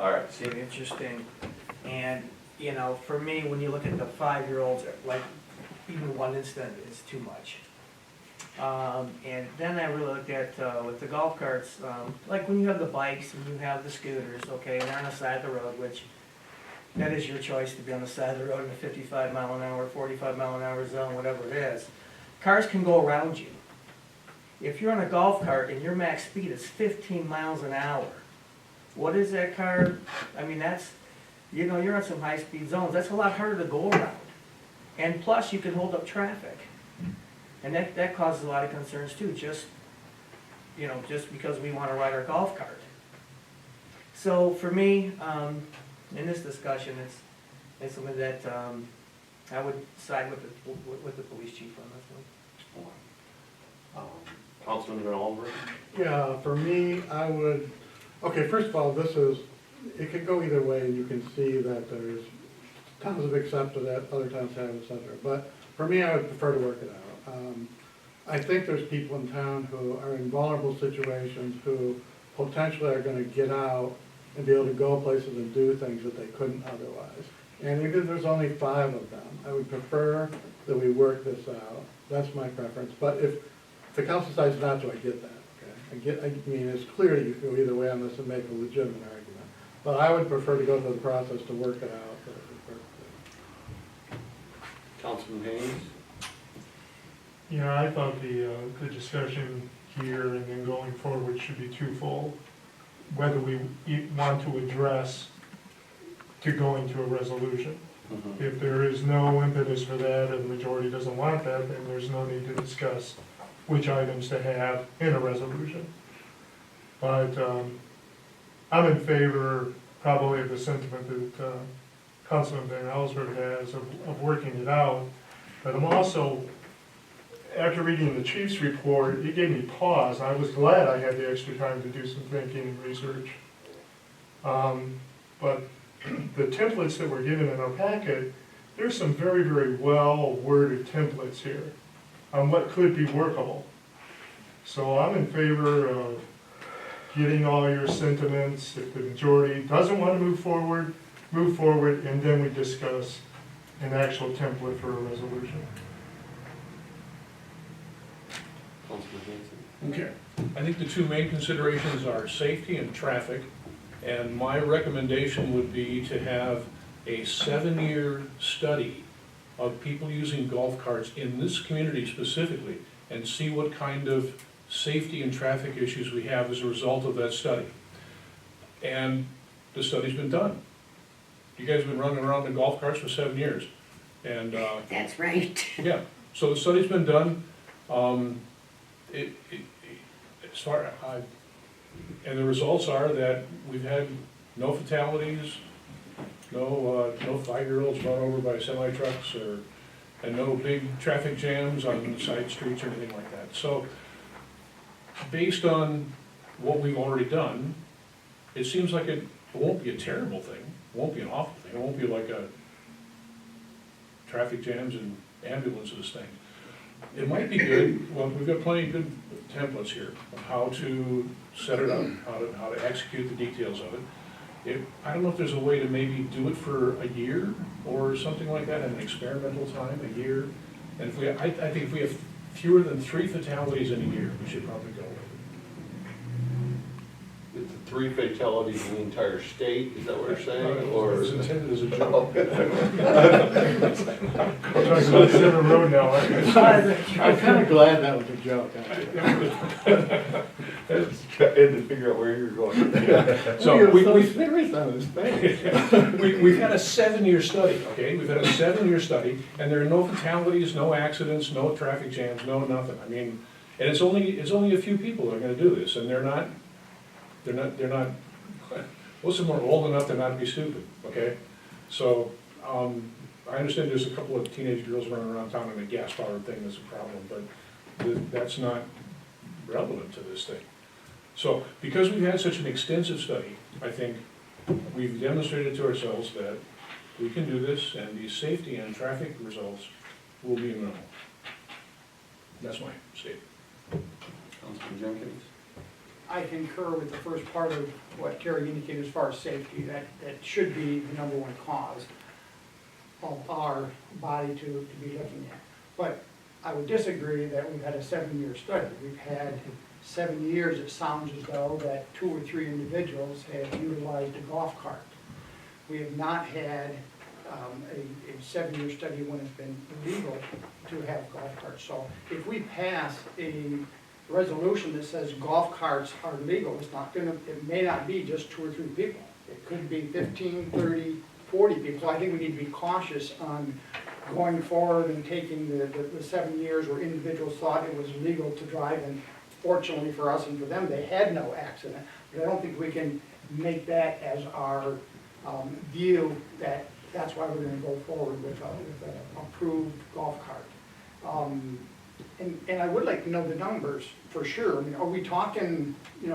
All right, see, Very interesting. And, you know, for me, when you look at the 5-year-olds, like, even one instant is too much. And then I really looked at, with the golf carts, like when you have the bikes and you have the scooters, okay, and they're on the side of the road, which that is your choice to be on the side of the road in a 55 mile an hour, 45 mile an hour zone, whatever it is. Cars can go around you. If you're on a golf cart and your max speed is 15 miles an hour, what is that car? I mean, that's, you know, you're on some high-speed zones. That's a lot harder to go around. And plus, you can hold up traffic. And that causes a lot of concerns too, just, you know, just because we want to ride our golf cart. So for me, in this discussion, it's something that I would side with the police chief on this one. Councilman Oliver? Yeah, for me, I would, okay, first of all, it could go either way, and you can see that there's towns have accepted it, other towns have, et cetera. But for me, I would prefer to work it out. I think there's people in town who are in vulnerable situations who potentially are gonna get out and be able to go places and do things that they couldn't otherwise. And even if there's only 5 of them, I would prefer that we work this out. That's my preference. But if the council decides not to, I get that, okay? I mean, it's clear you can go either way on this and make a legitimate argument. But I would prefer to go through the process to work it out. Councilman Haynes? Yeah, I thought the discussion here and then going forward should be twofold. Whether we want to address to going to a resolution. Mm-hmm. If there is no impetus for that and the majority doesn't want that, then there's no need to discuss which items to have in a resolution. But I'm in favor probably of the sentiment that Councilman Van Ellsberg has of working it out. But I'm also, after reading the chief's report, it gave me pause. I was glad I had the extra time to do some thinking and research. But the templates that were given in our packet, there's some very, very well worded templates here on what could be workable. So I'm in favor of getting all your sentiments. If the majority doesn't want to move forward, and then we discuss an actual template for a resolution. Okay, I think the two main considerations are safety and traffic, and my recommendation would be to have a 7-year study of people using golf carts in this community specifically, and see what kind of safety and traffic issues we have as a result of that study. And the study's been done. You guys have been running around in golf carts for 7 years, and That's right. yeah, so the study's been done. As far, and the results are that we've had no fatalities, no 5-year-olds run over by semi-trucks, and no big traffic jams on side streets or anything like that. So, based on what we've already done, it seems like it won't be a terrible thing, it won't be an awful thing, it won't be like a traffic jams and ambulances thing. It might be good, well, we've got plenty of good templates here of how to set it up, how to execute the details of it. I don't know if there's a way to maybe do it for a year or something like that, an experimental time, a year. And if I think if we have fewer than 3 fatalities in a year, we should probably go with it. It's 3 fatalities in the entire state, is that what you're saying, or? It's intended as a joke. We're talking about Center Road now, aren't we? I'm kind of glad that was a joke. I had to figure out where you were going. So we've had a 7-year study, okay? We've had a 7-year study, and there are no fatalities, no accidents, no traffic jams, no nothing. I mean, and it's only a few people that are gonna do this, and they're not Most of them are old enough to not be stupid, okay? So, I understand there's a couple of teenage girls running around town in a gas-powered thing that's a problem, but that's not relevant to this thing. So, because we've had such an extensive study, I think we've demonstrated to ourselves that we can do this, and the safety and traffic results will be minimal. That's my statement. Councilman Jenkins? I concur with the first part of what Terry indicated as far as safety, that should be the number one cause of our body to be looking at. But I would disagree that we've had a 7-year study. We've had 7 years, it sounds as though that 2 or 3 individuals have utilized a golf cart. We have not had a 7-year study when it's been illegal to have golf carts. So if we pass a resolution that says golf carts are legal, it may not be just 2 or 3 people. It could be 15, 30, 40 people. I think we need to be cautious on going forward and taking the 7 years where individuals thought it was legal to drive, and fortunately for us and for them, they had no accident. But I don't think we can make that as our view that that's why we're going to go forward with an approved golf cart. And I would like to know the numbers for sure. I mean, are we talking,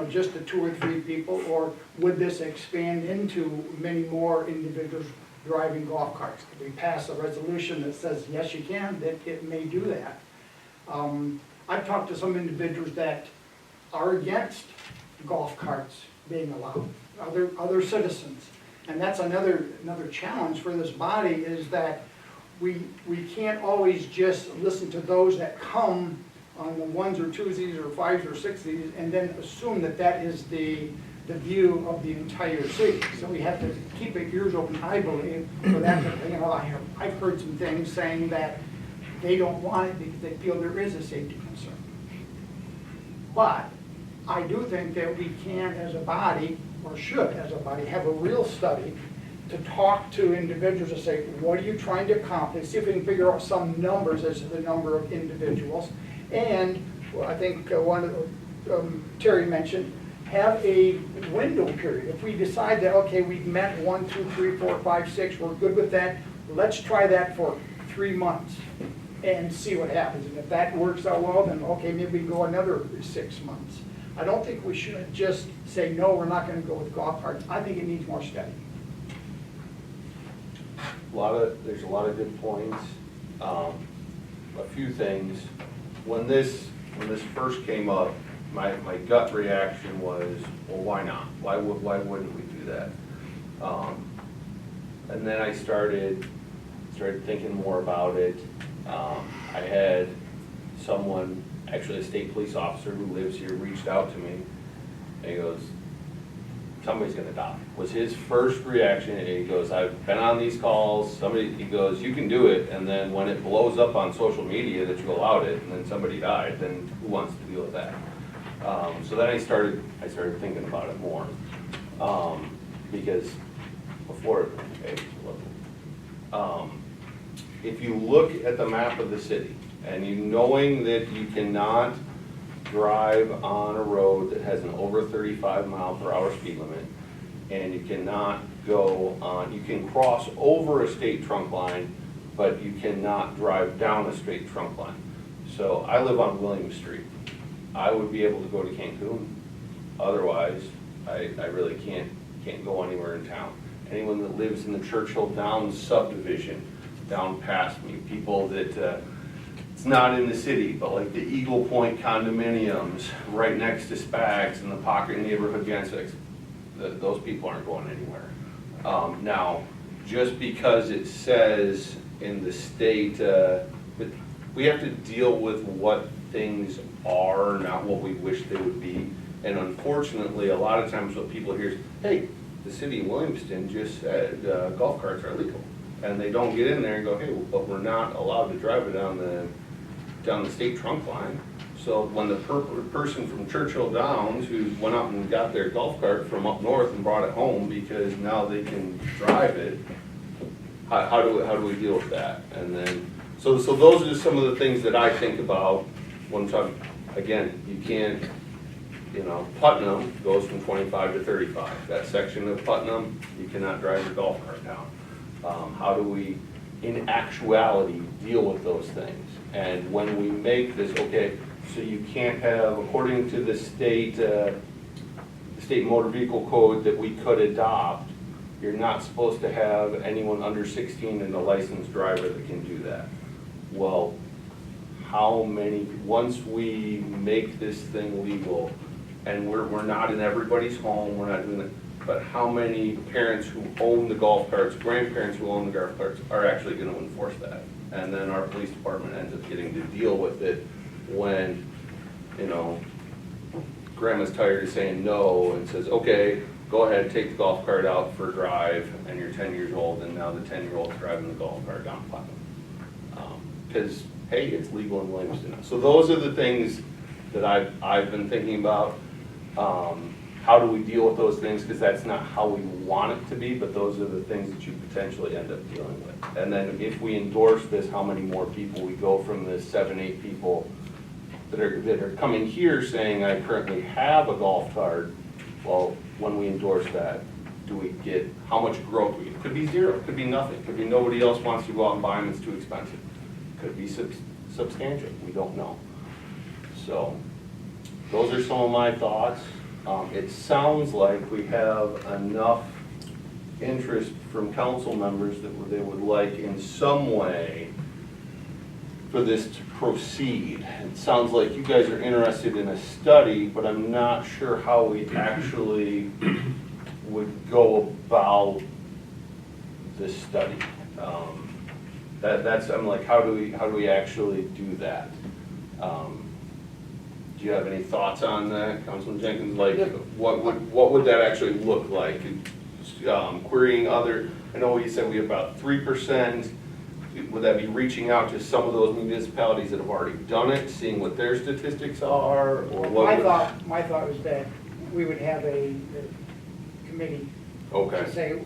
just the 2 or 3 people, or would this expand into many more individuals driving golf carts? If we pass a resolution that says, yes, you can, that it may do that. I've talked to some individuals that are against golf carts being allowed, other citizens. And that's another challenge for this body, is that we can't always just listen to those that come on the 1s or 2s or 5s or 6s and then assume that that is the view of the entire city. So we have to keep our ears open, I believe, for that. I've heard some things saying that they don't want it because they feel there is a safety concern. But I do think that we can, as a body, or should, as a body, have a real study to talk to individuals and say, what are you trying to accomplish? See if we can figure out some numbers as to the number of individuals. And I think Terry mentioned, have a window period. If we decide that, okay, we've met 1, 2, 3, 4, 5, 6, we're good with that, let's try that for 3 months and see what happens. And if that works out well, then okay, maybe we go another 6 months. I don't think we should just say, no, we're not going to go with golf carts. I think it needs more study. There's a lot of good points. A few things. When this first came up, my gut reaction was, well, why not? Why wouldn't we do that? And then I started thinking more about it. I had someone, actually a state police officer who lives here, reached out to me, and he goes, somebody's gonna die, was his first reaction. And he goes, I've been on these calls, he goes, you can do it, and then when it blows up on social media that you allowed it, and then somebody died, then who wants to deal with that? So then I started thinking about it more, because before, if you look at the map of the city, and knowing that you cannot drive on a road that has an over 35-mile-per-hour speed limit, and you cannot go on, you can cross over a state trunk line, but you cannot drive down a straight trunk line. So I live on Williams Street. I would be able to go to Cancun. Otherwise, I really can't go anywhere in town. Anyone that lives in the Churchill Downs subdivision, down past me, people that, it's not in the city, but like the Eagle Point condominiums right next to Spags and the Pocket neighborhood Gansix, those people aren't going anywhere. Now, just because it says in the state, we have to deal with what things are, not what we wish they would be. And unfortunately, a lot of times what people hear is, hey, the city of Williamston just said golf carts are legal. And they don't get in there and go, hey, but we're not allowed to drive it down the state trunk line. So when the person from Churchill Downs who went out and got their golf cart from up north and brought it home because now they can drive it, how do we deal with that? And then, so those are just some of the things that I think about when I'm talking. Again, you can't, you know, Putnam goes from 25 to 35. That section of Putnam, you cannot drive your golf cart down. How do we, in actuality, deal with those things? And when we make this, okay, so you can't have, according to the state motor vehicle code that we could adopt, you're not supposed to have anyone under 16 and a licensed driver that can do that. Well, how many, once we make this thing legal, and we're not in everybody's home, we're not doing it, but how many parents who own the golf carts, grandparents who own the golf carts are actually going to enforce that? And then our police department ends up getting to deal with it when, you know, grandma's tired of saying no and says, okay, go ahead, take the golf cart out for a drive, and you're 10 years old, and now the 10-year-old's driving the golf cart down Putnam. Because, hey, it's legal in Williamston now. So those are the things that I've been thinking about. How do we deal with those things? Because that's not how we want it to be, but those are the things that you potentially end up dealing with. And then if we endorse this, how many more people we go from the 7, 8 people that are coming here saying, I currently have a golf cart. Well, when we endorse that, do we get, how much growth we get? Could be zero, could be nothing, could be nobody else wants to go out and buy them, it's too expensive. Could be substantial, we don't know. So, those are some of my thoughts. It sounds like we have enough interest from council members that they would like in some way for this to proceed. It sounds like you guys are interested in a study, but I'm not sure how we actually would go about this study. I'm like, how do we actually do that? Do you have any thoughts on that, Councilman Jenkins? Like, what would that actually look like? Querying other, I know you said we have about 3%. Would that be reaching out to some of those municipalities that have already done it, seeing what their statistics are, or what? My thought was that we would have a committee. Okay. To say,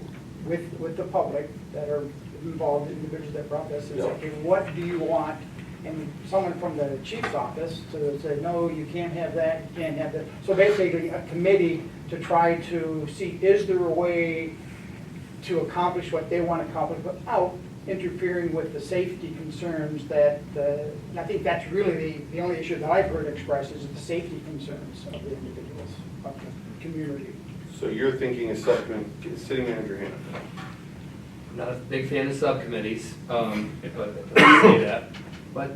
with the public that are involved, individuals that brought this, and say, Yep. okay, what do you want? And someone from the chief's office to say, no, you can't have that, you can't have that. So basically, a committee to try to see, is there a way to accomplish what they want to accomplish without interfering with the safety concerns that, I think that's really the only issue that I've heard expressed is the safety concerns of the individuals, of the community. So you're thinking of subcommittee, City Manager Hannah? I'm not a big fan of subcommittees, but I say that. But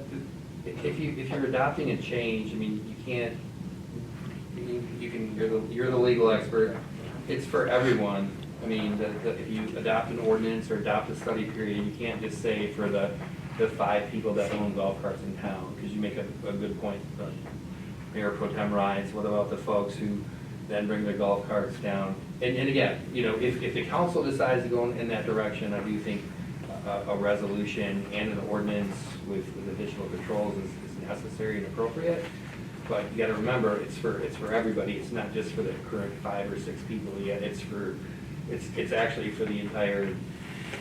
if you're adopting a change, I mean, you can't, you're the legal expert. It's for everyone. I mean, if you adopt an ordinance or adopt a study period, you can't just say for the 5 people that own golf carts in town, because you make a good point. Mayor Pro Tem rides, what about the folks who then bring their golf carts down? And again, you know, if the council decides to go in that direction, I do think a resolution and an ordinance with additional controls is necessary and appropriate. But you gotta remember, it's for everybody. It's not just for the current 5 or 6 people yet. It's actually for the entire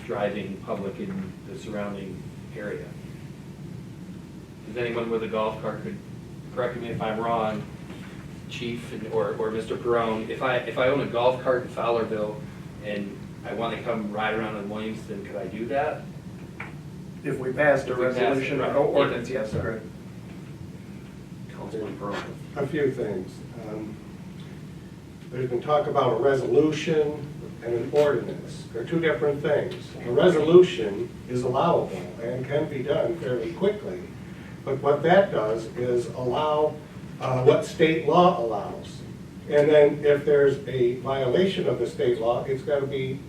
driving public in the surrounding area. Does anyone with a golf cart could correct me if I'm wrong, Chief or Mr. Perone, if I own a golf cart in Fowlerville and I want to come ride around in Williamston, could I do that? If we passed a If we passed it, resolution or right. ordinance, yes, sir. Councilman Perone. A few things. There's been talk about a resolution and an ordinance. They're 2 different things. A resolution is allowable and can be done fairly quickly, but what that does is allow what state law allows. And then if there's a violation of the state law, it's got to be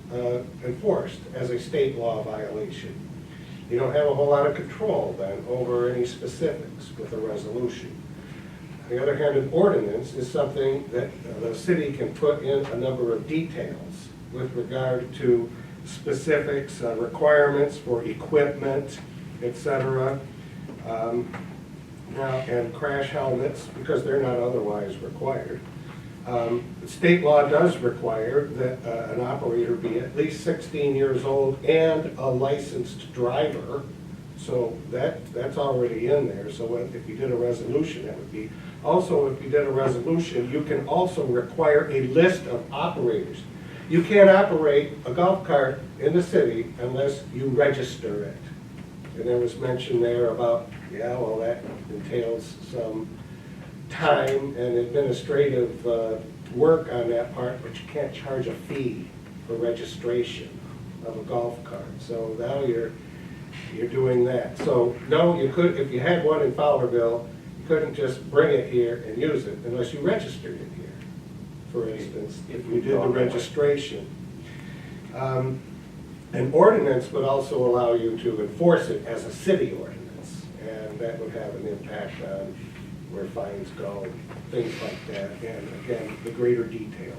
enforced as a state law violation. You don't have a whole lot of control then over any specifics with a resolution. On the other hand, an ordinance is something that the city can put in a number of details with regard to specifics, requirements for equipment, etc. And crash helmets, because they're not otherwise required. State law does require that an operator be at least 16 years old and a licensed driver So that's already in there, so if you did a resolution, that would be, also, if you did a resolution, you can also require a list of operators. You can't operate a golf cart in the city unless you register it. And there was mention there about, yeah, well, that entails some time and administrative work on that part, but you can't charge a fee for registration of a golf cart. So now you're doing that. So no, you could, if you had one in Fowlerville, you couldn't just bring it here and use it unless you registered it here, for instance, if you did the registration. An ordinance would also allow you to enforce it as a city ordinance, and that would have an impact on where fines go, things like that, and again, the greater detail.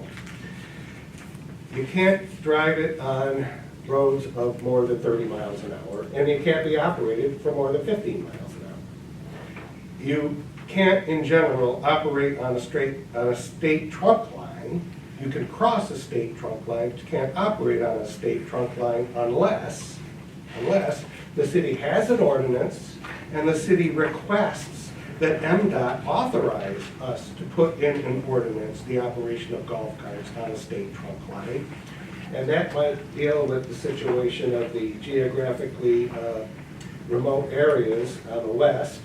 You can't drive it on roads of more than 30 miles an hour, and it can't be operated for more than 15 miles an hour. You can't, in general, operate on a state trunk line. You can cross a state trunk line, but you can't operate on a state trunk line unless the city has an ordinance and the city requests that MDOT authorize us to put in an ordinance the operation of golf carts on a state trunk line. And that might deal with the situation of the geographically remote areas on the west,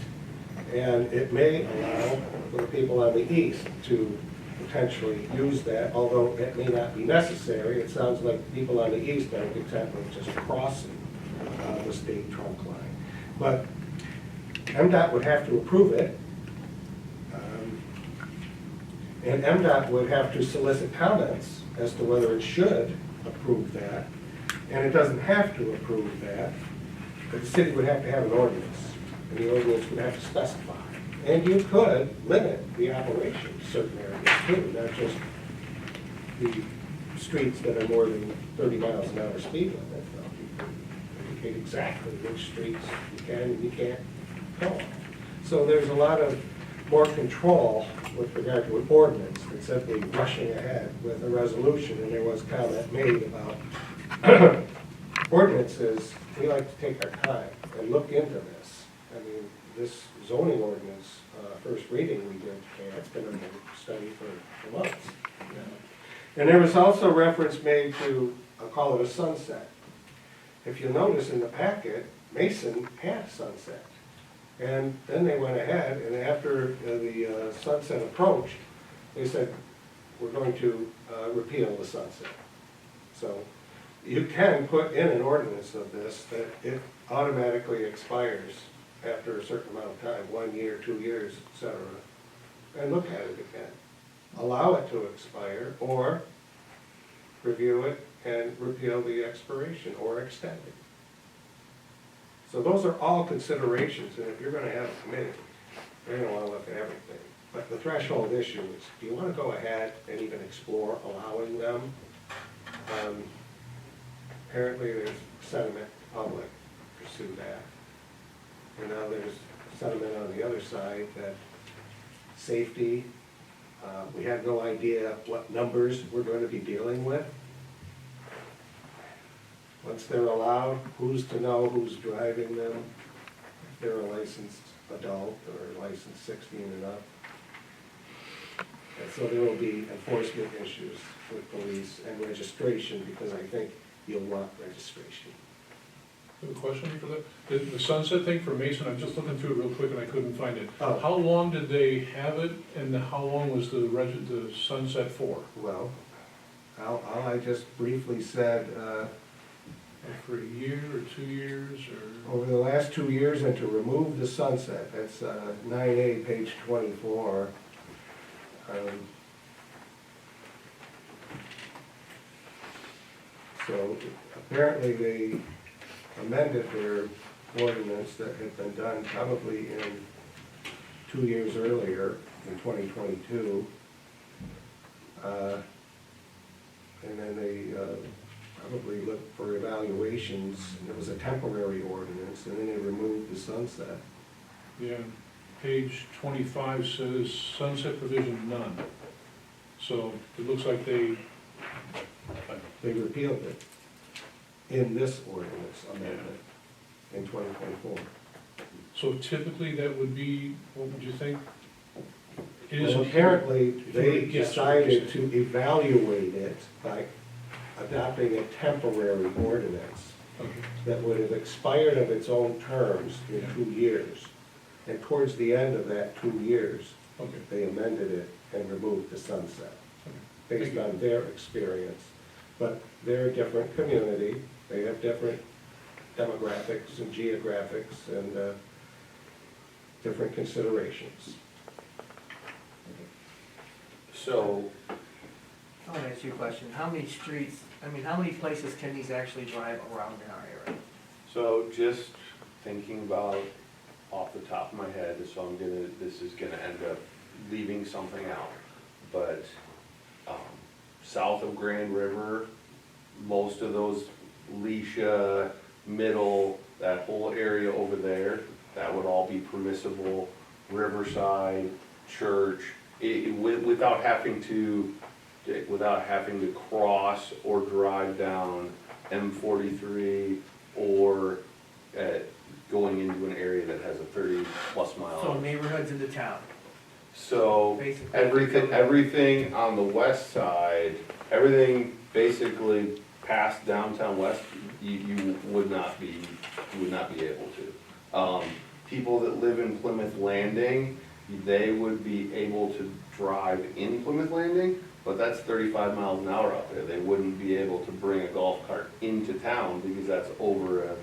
and it may allow for the people on the east to potentially use that, although it may not be necessary. It sounds like people on the east are content with just crossing the state trunk line. But MDOT would have to approve it, and MDOT would have to solicit comments as to whether it should approve that, and it doesn't have to approve that, but the city would have to have an ordinance, and the ordinance would have to specify. And you could limit the operation to certain areas too, not just the streets that are more than 30 miles an hour speed limit. You could indicate exactly which streets you can and you can't go on. So there's a lot of more control with regard to an ordinance than simply rushing ahead with a resolution. And there was comment made about ordinances. We like to take our time and look into this. I mean, this zoning ordinance, first reading we did, it's been under study for months. And there was also reference made to, I'll call it a sunset. If you notice in the packet, Mason had a sunset. And then they went ahead, and after the sunset approached, they said, we're going to repeal the sunset. So you can put in an ordinance of this that it automatically expires after a certain amount of time, 1 year, 2 years, etc., and look at it again. Allow it to expire, or review it and repeal the expiration, or extend it. So those are all considerations, and if you're going to have a committee, you're going to want to look at everything. But the threshold issue is, do you want to go ahead and even explore allowing them? Apparently there's sentiment public to pursue that. And now there's sentiment on the other side that safety, we have no idea what numbers we're going to be dealing with. Once they're allowed, who's to know who's driving them? If they're a licensed adult or licensed 16 and up. And so there will be enforcement issues with police and registration, because I think you'll want registration. I have a question for that. The sunset thing for Mason, I'm just looking through it real quick and I couldn't find it. Oh. How long did they have it, and how long was the sunset for? Well, all I just briefly said, For a year or 2 years, or? over the last 2 years, and to remove the sunset, that's 9A, page 24. So apparently they amended their ordinance that had been done probably in 2 years earlier, in 2022. And then they probably looked for evaluations, and it was a temporary ordinance, and then they removed the sunset. Yeah, page 25 says sunset provision none. So it looks like they They repealed it in this ordinance amendment. in 2024. So typically that would be, what would you think? It is Well, apparently, they Yes, decided please. to evaluate it by adopting a temporary ordinance Okay. that would have expired of its own terms in 2 years. And towards the end of that 2 years, Okay. they amended it and removed the sunset, based Thank you. on their experience. But they're a different community, they have different demographics and geographics and different considerations. So, I want to ask you a question. How many streets, how many places can these actually drive around in our area? so just thinking about off the top of my head, so this is gonna end up leaving something out. But, south of Grand River, most of those Leisha, Middle, that whole area over there, that would all be permissible. Riverside, Church, without having to cross or drive down M43 or going into an area that has a 30-plus mile. So neighborhoods in the town. So Basically. everything on the west side, everything basically past downtown west, you would not be able to. People that live in Plymouth Landing, they would be able to drive in Plymouth Landing, but that's 35 miles an hour out there. They wouldn't be able to bring a golf cart into town because that's over a.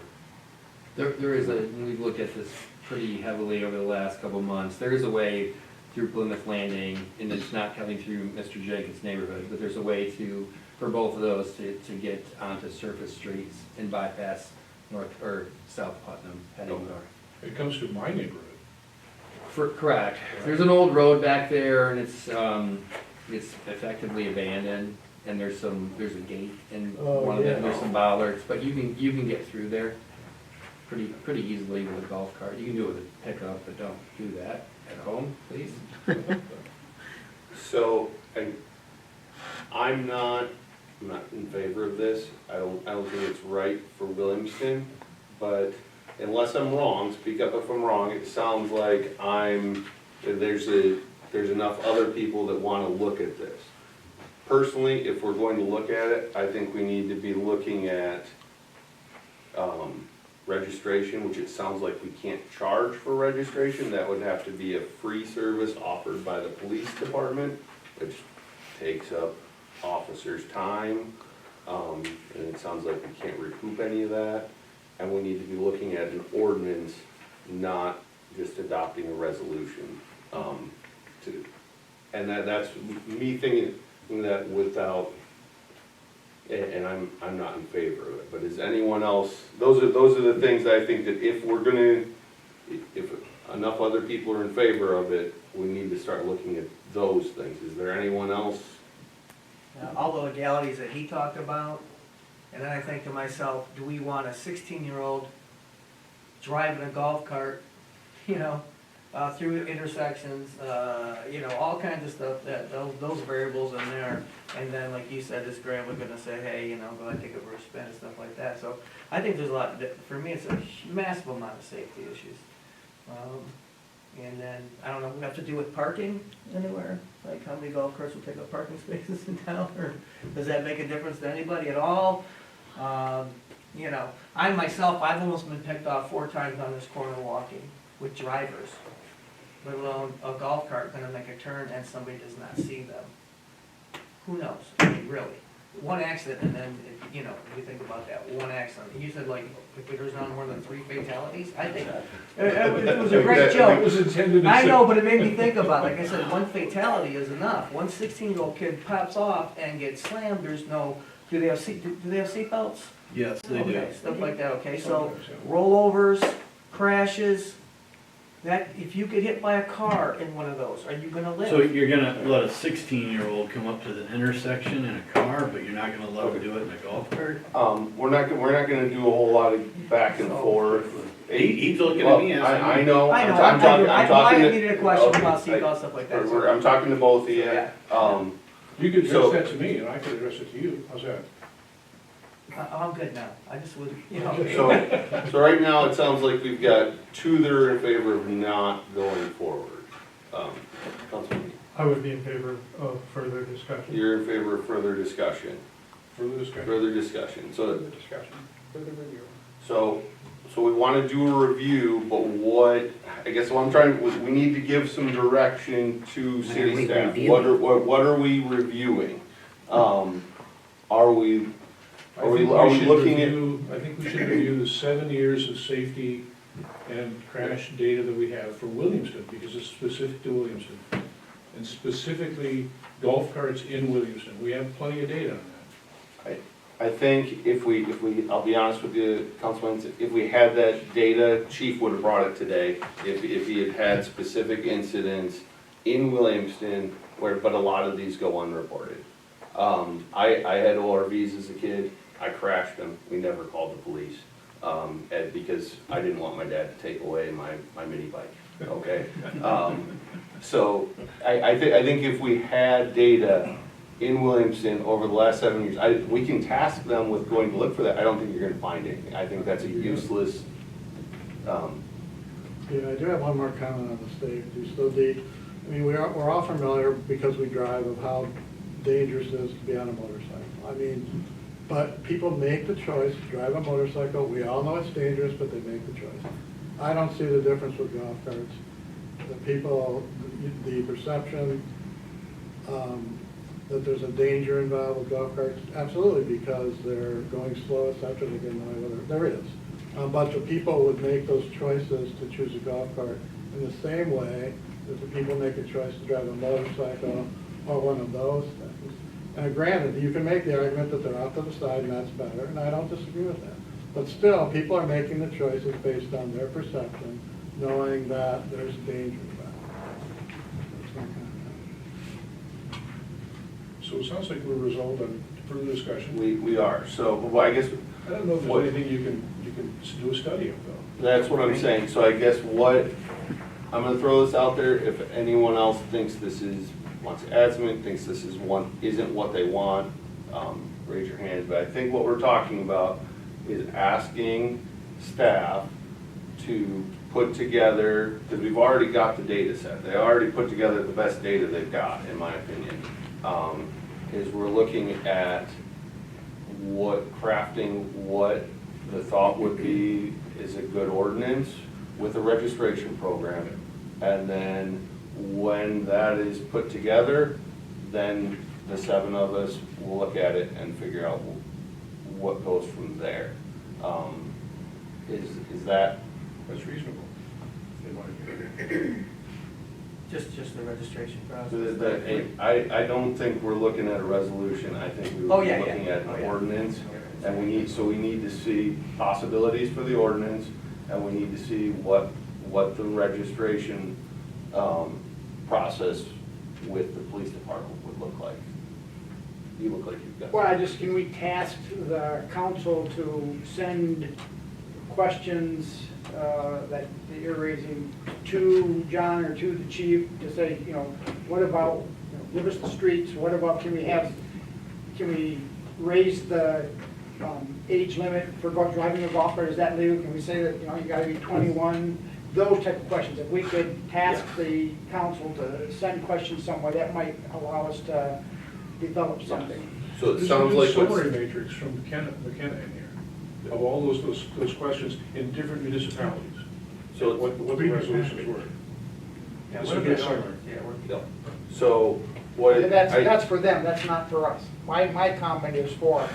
There is we've looked at this pretty heavily over the last couple of months. There is a way through Plymouth Landing, and it's not coming through Mr. Jenkins' neighborhood, but there's a way for both of those to get onto surface streets and bypass North or South Putnam heading north. It comes through my neighborhood. Correct. There's an old road back there, and it's effectively abandoned, and there's a gate in one of them, there's some bollards, but you can get through there pretty easily with a golf cart. You can do it with a pickup, but don't do that at home, please. So, I'm not in favor of this. I don't think it's right for Williamston, but unless I'm wrong, speak up if I'm wrong, it sounds like there's enough other people that wanna look at this. Personally, if we're going to look at it, I think we need to be looking at, registration, which it sounds like we can't charge for registration. That would have to be a free service offered by the police department, which takes up officers' time. And it sounds like we can't recoup any of that. And we need to be looking at an ordinance, not just adopting a resolution. And that's me thinking that without, and I'm not in favor of it, but is anyone else, those are the things I think that if enough other people are in favor of it, we need to start looking at those things. Is there anyone else? All the legalities that he talked about, and then I think to myself, do we want a 16-year-old driving a golf cart, through intersections, all kinds of stuff, those variables in there. And then, like you said, this grant, we're gonna say, hey, go ahead, take it for a spin and stuff like that. So I think there's a lot, for me, it's a massive amount of safety issues. And then, I don't know, we have to do with parking anywhere? Like how many golf carts will take up parking spaces in town, or does that make a difference to anybody at all? I myself, I've almost been picked off 4 times on this corner walking with drivers, let alone a golf cart gonna make a turn and somebody does not see them. Who knows? I mean, really. One accident, and then, if you think about that, one accident. You said like, if there's not more than 3 fatalities, I think, it was a great joke. It was intended to I say- know, but it made me think about it. Like I said, one fatality is enough. One 16-year-old kid pops off and gets slammed, do they have seatbelts? Yes, they do. Okay, stuff like that, okay, so rollovers, crashes, that, if you get hit by a car in one of those, are you gonna live? So you're gonna let a 16-year-old come up to the intersection in a car, but you're not gonna let him do it in a golf cart? We're not gonna do a whole lot of back and forth. He's looking at me asking. I know. I know, I'm talking I to- needed a question okay, about seatbelts, stuff like that. I'm talking to both of you. Yeah. Um, You could So- address that to me, and I could address it to you. How's that? I'm good now. I just would, you know. So right now, it sounds like we've got two that are in favor of not going forward. Councilman, I would be in favor of further discussion. you're in favor of further discussion? Further discussion? Further discussion, so, discussion, further review. so we want to do a review, but what, I guess what I'm trying, we need to give some direction to What are city we staff. reviewing? What are we reviewing? Are we I Are we think should looking at- review- I think we should review the 7 years of safety and crash data that we have for Williamston, because it's specific to Williamston. And specifically golf carts in Williamston. We have plenty of data on that. I think if we, I'll be honest with you, Councilman, if we had that data, Chief would have brought it today. If he had had specific incidents in Williamston where, but a lot of these go unreported. I had ORVs as a kid, I crashed them, we never called the police. Because I didn't want my dad to take away my mini bike, okay? So I think if we had data in Williamston over the last 7 years, we can task them with going to look for that. I don't think you're gonna find anything. I think that's a useless, Yeah, I do have one more comment on the safety. So I mean, we're all familiar, because we drive, of how dangerous it is to be on a motorcycle. I mean, but people make the choice to drive a motorcycle. We all know it's dangerous, but they make the choice. I don't see the difference with golf carts. The people, the perception that there's a danger involved with golf carts, absolutely, because they're going slow, et cetera, they get annoyed with it. There is. But the people would make those choices to choose a golf cart in the same way that the people make a choice to drive a motorcycle or one of those things. And granted, you can make the argument that they're off to the side and that's better, and I don't disagree with that. But still, people are making the choices based on their perception, knowing that there's danger involved. That's my comment. So it sounds like we're resolved on further discussion. we are. So, well, I guess I don't know if What- there's anything you can do a study of though. that's what I'm saying. So I guess I'm gonna throw this out there. If anyone else thinks wants to add something, thinks this isn't what they want, raise your hand. But I think what we're talking about is asking staff to put together, because we've already got the data set. They already put together the best data they've got, in my opinion. Is we're looking at crafting what the thought would be is a good ordinance with a registration program. And then when that is put together, then the 7 of us will look at it and figure out what goes from there. Is that? That's reasonable. in my opinion. Just the registration process. I don't think we're looking at a resolution. I think we Oh, would be yeah, looking yeah. at Oh, an yeah. ordinance. And we need to see possibilities for the ordinance, and we need to see what the registration process with the police department would look like. You look like you've got. Well, can we task the council to send questions that you're raising to John or to the chief to say, what about, give us the streets, what about, can we raise the age limit for driving a golf cart, is that legal? Can we say that, you gotta be 21? Those type of questions. If we could task the council to send questions somewhere, that might allow us to develop something. So it There's sounds a like good what's. summary matrix from McKenna in here, of all those questions in different municipalities. So What the resolutions were. Yeah, It's we're a good good. summary. Yeah, we're No. So what? That's for them, that's not for us. My comment is for us.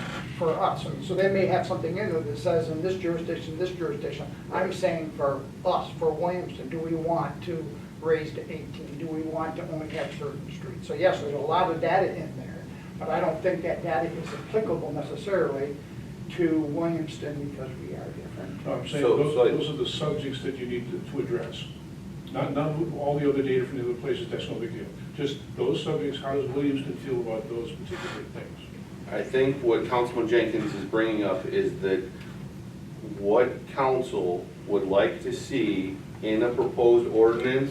So they may have something in there that says in this jurisdiction, this jurisdiction. I'm saying for us, for Williamston, do we want to raise to 18? Do we want to only have certain streets? So yes, there's a lot of data in there, but I don't think that data is applicable necessarily to Williamston because we are different. No, I'm saying So- those are the subjects that you need to address. Not all the other data from the other places, that's no big deal. Just those subjects, how does Williamston feel about those particular things? I think what Councilman Jenkins is bringing up is that what council would like to see in a proposed ordinance,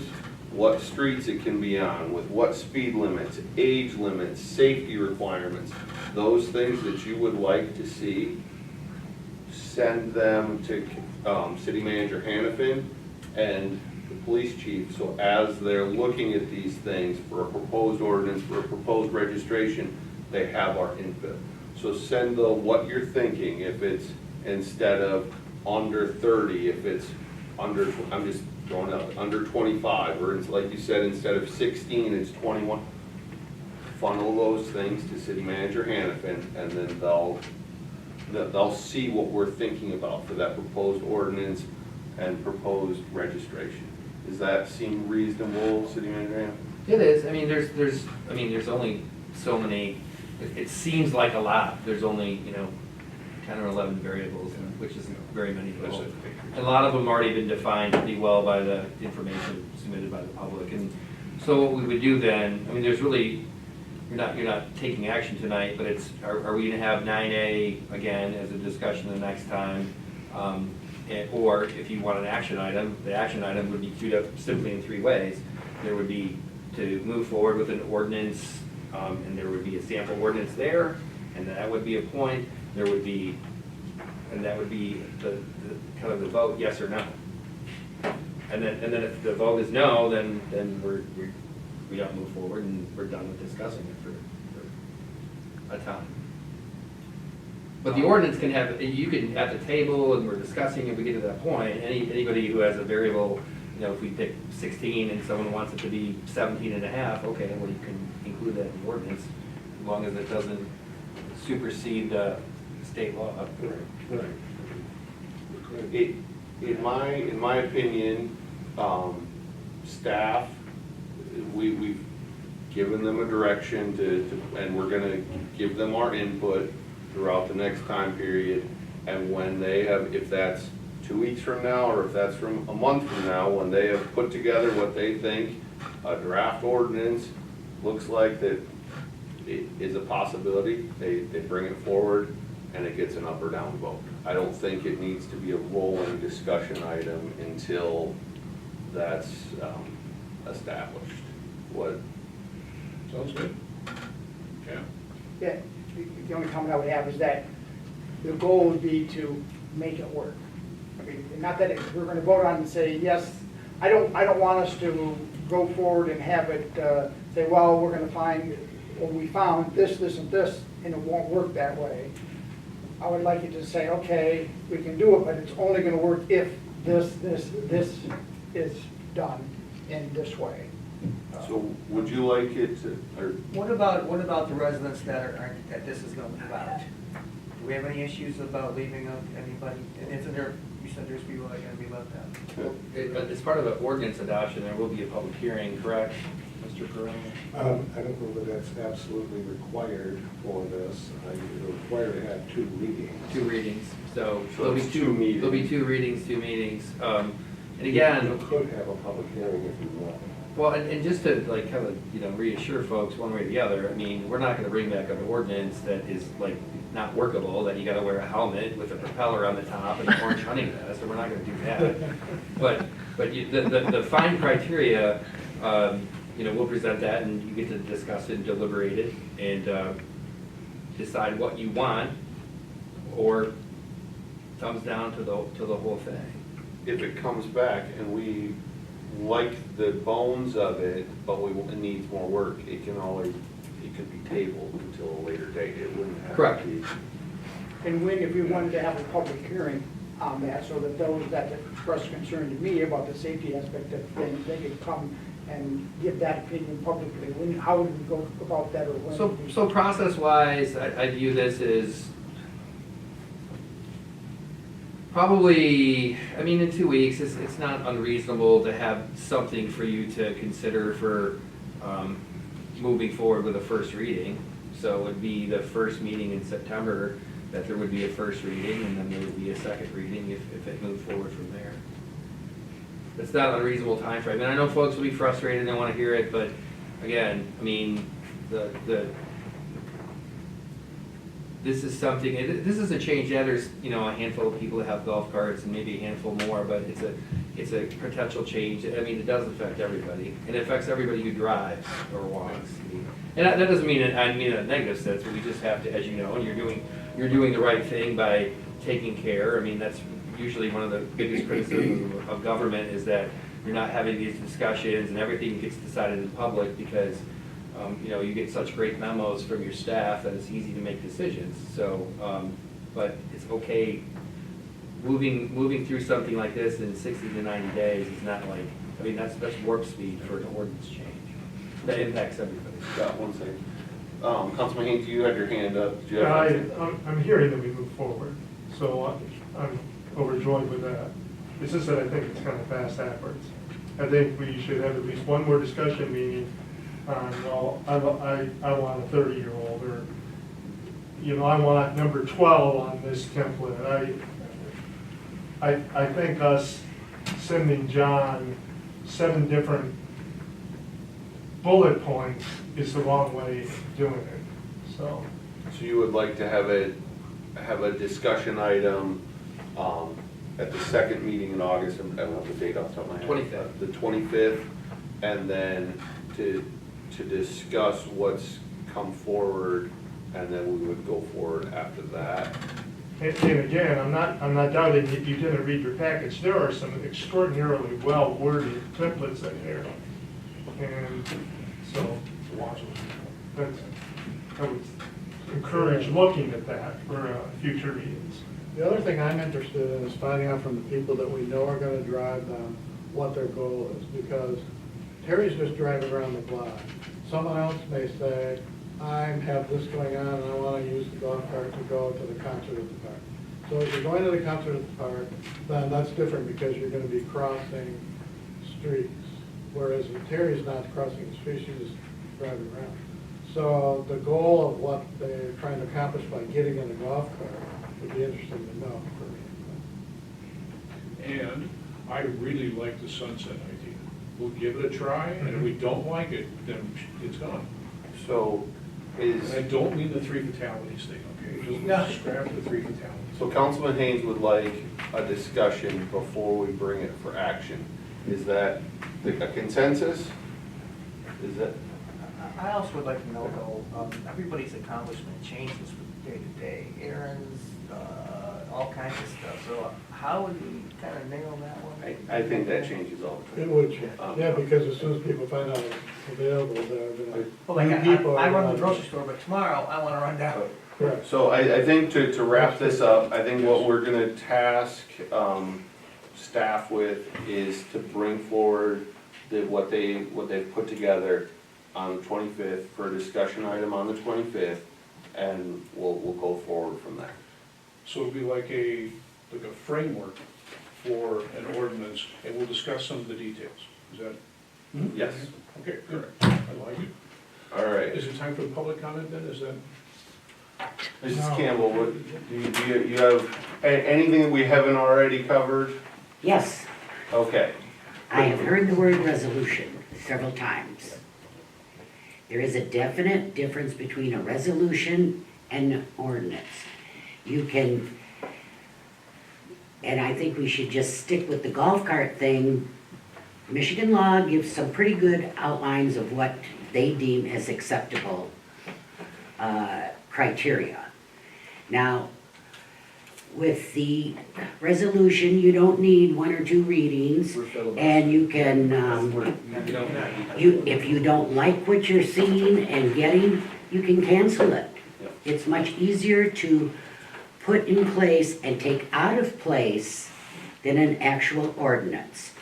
what streets it can be on, with what speed limits, age limits, safety requirements, those things that you would like to see send them to City Manager Hannafin and the police chief, so as they're looking at these things for a proposed ordinance, for a proposed registration, they have our input. So send the what you're thinking, if it's instead of under 30, if it's under, I'm just throwing out, under 25, or it's like you said, instead of 16, it's 21. Funnel those things to City Manager Hannafin, and then they'll see what we're thinking about for that proposed ordinance and proposed registration. Does that seem reasonable, City Manager Hannafin? It is, I mean, there's only so many, it seems like a lot, there's only, 10 or 11 variables, which isn't very many at all. A lot of them already been defined pretty well by the information submitted by the public, and so what we would do then, I mean, there's really, you're not taking action tonight, but it's, are we gonna have 9A again as a discussion the next time? Or if you want an action item, the action item would be queued up simply in 3 ways. There would be to move forward with an ordinance, and there would be a sample ordinance there, and that would be a point. There would be, and that would be the kind of the vote, yes or no. And then if the vote is no, then we don't move forward and we're done with discussing it for a time. But the ordinance can have, you can, at the table, and we're discussing, and we get to that point, anybody who has a variable, if we pick 16 and someone wants it to be 17 and a half, okay, well, you can include that in the ordinance, as long as it doesn't supersede state law. Right. In my opinion, staff, we've given them a direction and we're gonna give them our input throughout the next time period. And when they have, if that's 2 weeks from now, or if that's from a month from now, when they have put together what they think a draft ordinance looks like that it is a possibility, they bring it forward and it gets an up or down vote. I don't think it needs to be a rolling discussion item until that's established. What? Sounds good. Yeah. Yeah, the only comment I would have is that the goal would be to make it work. I mean, not that we're gonna vote on it and say, yes, I don't want us to go forward and have it, say, well, we're gonna find, well, we found this, this, and this, and it won't work that way. I would like you to say, okay, we can do it, but it's only gonna work if this is done in this way. So would you like it to, or What about the residents that this is gonna move out? Do we have any issues about leaving out anybody? And isn't there, you said there's people that are gonna be left out? As part of the ordinance adoption, there will be a public hearing, correct, Mr. Perrone? I don't know that that's absolutely required for this. You're required to have 2 readings. 2 readings, so So there'll be it's 2 2 meetings. There'll be 2 readings, 2 meetings. And again, You could have a public hearing if you want. well, and just to like kind of, reassure folks one way or the other, I mean, we're not gonna bring back an ordinance that is like not workable, that you gotta wear a helmet with a propeller on the top and an orange hunting vest, so we're not gonna do that. But the fine criteria, we'll present that and you get to discuss it and deliberate it and decide what you want, or thumbs down to the whole thing. if it comes back and we like the bones of it, but it needs more work, it could be tabled until a later date. It wouldn't have to Correct. be. And when, if we wanted to have a public hearing on that, so that those that express concern to me about the safety aspect, that then they could come and give that opinion publicly, how would we go about that, or when? So process-wise, I view this as probably, in 2 weeks, it's not unreasonable to have something for you to consider for moving forward with a first reading. So it would be the first meeting in September that there would be a first reading, and then there would be a second reading if it moved forward from there. It's not an unreasonable timeframe, and I know folks will be frustrated and they want to hear it, but again, this is something, this is a change. Yeah, there's, a handful of people that have golf carts and maybe a handful more, but it's a potential change. It does affect everybody, and it affects everybody who drives or walks. And that doesn't mean, I mean a negative sense, but we just have to, as you know, and you're doing the right thing by taken care. I mean, that's usually one of the biggest criticisms of government is that you're not having these discussions and everything gets decided in public because, you know, you get such great memos from your staff that it's easy to make decisions. So, but it's okay, moving through something like this in 60 to 90 days is not like, I mean, that's warp speed for an ordinance change. That impacts everybody. Got one second. Councilman Haynes, you had your hand up. Did you have Yeah, anything? I'm hearing that we move forward, so I'm overjoyed with that. It's just that I think it's kind of fast backwards. I think we should have at least one more discussion meeting on, well, I want a 30-year-old, or, you know, I want number 12 on this template. I think us sending John 7 different bullet points is the wrong way of doing it, so. So you would like to have a discussion item at the second meeting in August, I don't have the date off the top of my head. 25th. The 25th, and then to discuss what's come forward, and then we would go forward after that. And again, I'm not doubting that you didn't read your package. There are some extraordinarily well-worded templates in there. And so, I would encourage looking at that for future meetings. The other thing I'm interested in is finding out from the people that we know are gonna drive them what their goal is, because Terry's just driving around the block. Someone else may say, I have this going on and I wanna use the golf cart to go to the concert at the park. So if you're going to the concert at the park, then that's different because you're gonna be crossing streets. Whereas if Terry's not crossing the streets, she's just driving around. So the goal of what they're trying to accomplish by getting in a golf cart would be interesting to know for me. And I really like the sunset idea. We'll give it a try, and if we don't like it, then it's gone. So And I don't mean the 3 fatalities thing, okay? Just scrap the 3 fatalities. So Councilman Haynes would like a discussion before we bring it for action. Is that a consensus? Is that? I also would like to know, though, everybody's accomplishment changes from day to day, errands, all kinds of stuff. So how would we kind of nail that one? I think that changes all the It time. would change, yeah, because as soon as people find out it's available, they're gonna. Well, like, new people I are run the gonna- grocery store, but tomorrow I want to run down. Correct. So I think to wrap this up, I think what we're gonna task staff with is to bring forward what they've put together on the 25th for a discussion item on the 25th, and we'll go forward from there. So it'll be like a framework for an ordinance, and we'll discuss some of the details. Is that? Yes. Okay, good. I like it. All right. Is it time for the public comment then? Is that? Mrs. Campbell, do you have anything that we haven't already covered? Yes, Okay. I have heard the word resolution several times. There is a definite difference between a resolution and an ordinance. You can, and I think we should just stick with the golf cart thing. Michigan law gives some pretty good outlines of what they deem as acceptable criteria. Now, with the resolution, you don't need 1 or 2 readings, and you can, if you don't like what you're seeing and getting, you can cancel it. It's much easier to put in place and take out of place than an actual ordinance.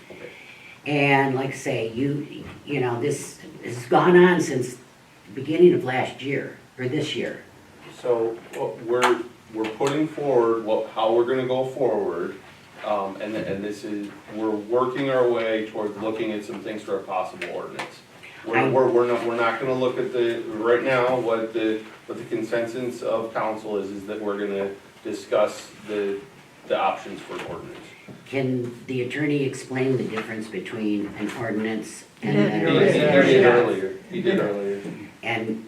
And like I say, you know, this has gone on since the beginning of last year, or this year. So we're putting forward how we're gonna go forward, and this is, we're working our way towards looking at some things for a possible ordinance. We're not gonna look at right now, what the consensus of council is that we're gonna discuss the options for an ordinance. Can the attorney explain the difference between an ordinance and He did earlier. and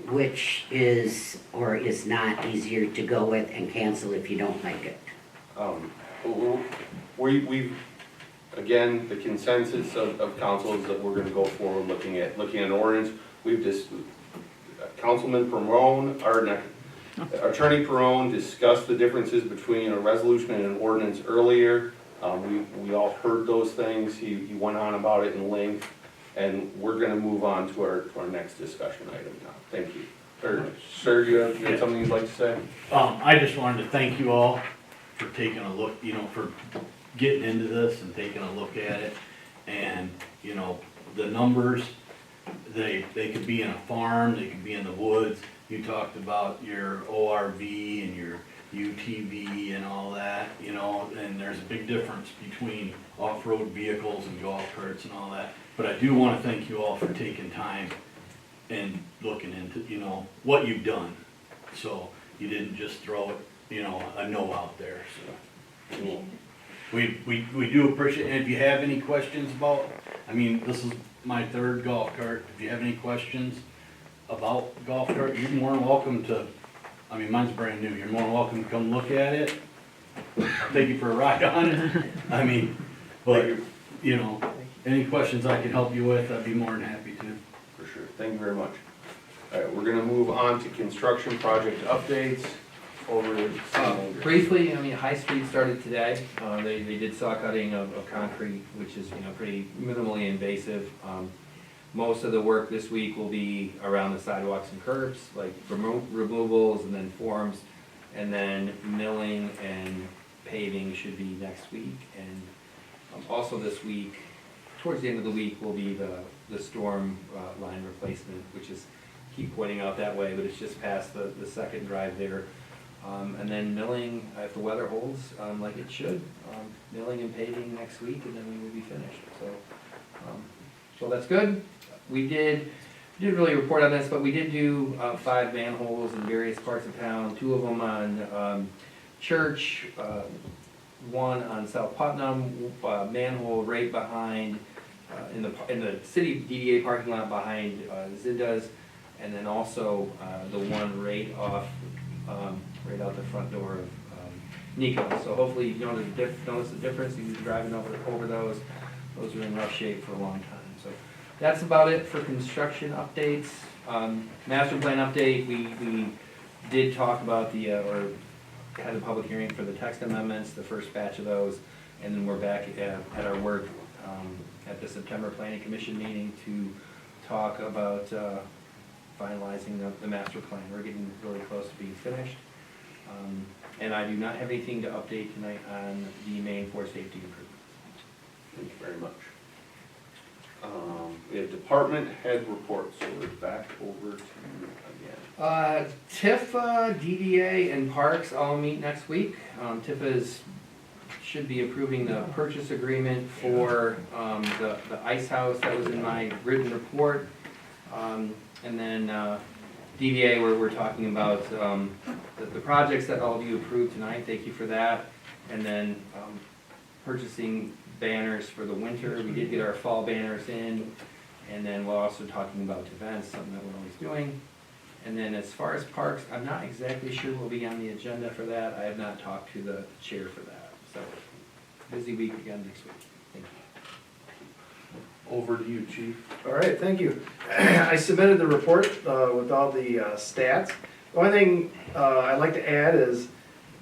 which is or is not easier to go with and cancel if you don't like it? We've, again, the consensus of council is that we're gonna go forward looking at an ordinance. We've just, Councilman Perone, or not, Attorney Perone discussed the differences between a resolution and an ordinance earlier. We all heard those things. He went on about it in length, and we're gonna move on to our next discussion item now. Thank you. Sir, you have something you'd like to say? I just wanted to thank you all for taking a look, for getting into this and taking a look at it. And, the numbers, they could be in a farm, they could be in the woods. You talked about your ORV and your UTV and all that, and there's a big difference between off-road vehicles and golf carts and all that. But I do want to thank you all for taking time and looking into, what you've done. So you didn't just throw it, a no out there, so. We do appreciate it. And if you have any questions about, this is my third golf cart. If you have any questions about golf cart, you're more than welcome to, mine's brand new. You're more than welcome to come look at it. I'll take you for a ride on it. But, any questions I can help you with, I'd be more than happy to. For sure. Thank you very much. All right, we're gonna move on to construction project updates. Over to Briefly, High Street started today. They did saw cutting of concrete, which is, pretty minimally invasive. Most of the work this week will be around the sidewalks and curbs, like removals and then forms. And then milling and paving should be next week. And also this week, towards the end of the week, will be the storm line replacement, which is, keep pointing out that way, but it's just past the second drive there. And then milling, if the weather holds like it should, milling and paving next week, and then we will be finished. So that's good. We didn't really report on this, but we did do 5 manholes in various parts of town. 2 of them on Church, 1 on South Putnam, manhole right behind in the city DDA parking lot behind Zinda's, and then also the one right off. Right out the front door of Nico. So hopefully you notice the difference. You've been driving over those. Those are in rough shape for a long time. So that's about it for construction updates. Master plan update, we did talk about or had a public hearing for the text amendments, the first batch of those, and then we're back at our work at the September Planning Commission meeting to talk about finalizing the master plan. We're getting really close to being finished. And I do not have anything to update tonight on the main for safety improvements. Thank you very much. We have department head reports, so we're back over to you again. TIFA, DDA, and Parks all meet next week. TIFA should be approving the purchase agreement for the ice house that was in my written report. And then DDA, where we're talking about the projects that all of you approved tonight, thank you for that. And then purchasing banners for the winter. We did get our fall banners in. And then we're also talking about events, something that we're always doing. And then as far as parks, I'm not exactly sure what will be on the agenda for that. I have not talked to the chair for that. So busy week again next week. Thank you. Over to you, Chief. All right, thank you. I submitted the report with all the stats. The only thing I'd like to add is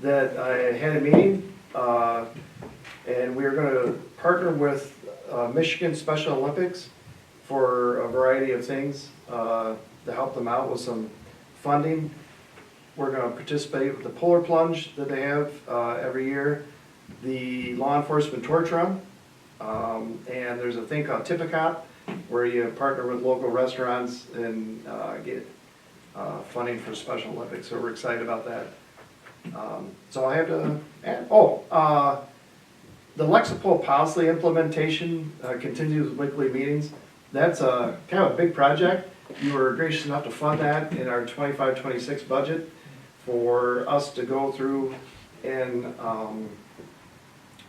that I had a meeting and we are going to partner with Michigan Special Olympics for a variety of things to help them out with some funding. We're going to participate with the polar plunge that they have every year, the law enforcement torch run, and there's a thing called Tippicop where you partner with local restaurants and get funding for Special Olympics. So we're excited about that. So I have to add, the Lexipol policy implementation continues with weekly meetings. That's kind of a big project. You were gracious enough to fund that in our 25-26 budget for us to go through and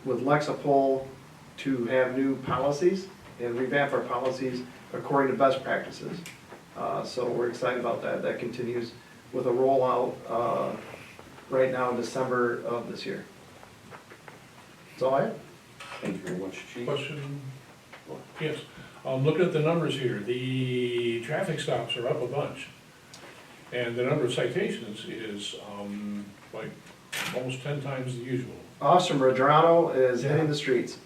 with Lexipol to have new policies and revamp our policies according to best practices. So we're excited about that. That continues with a rollout right now in December of this year. That's all I have. Thank you very much, Chief. Question? Yes. Looking at the numbers here, the traffic stops are up a bunch. And the number of citations is like almost 10 times the usual. Officer Madrano is hitting the streets.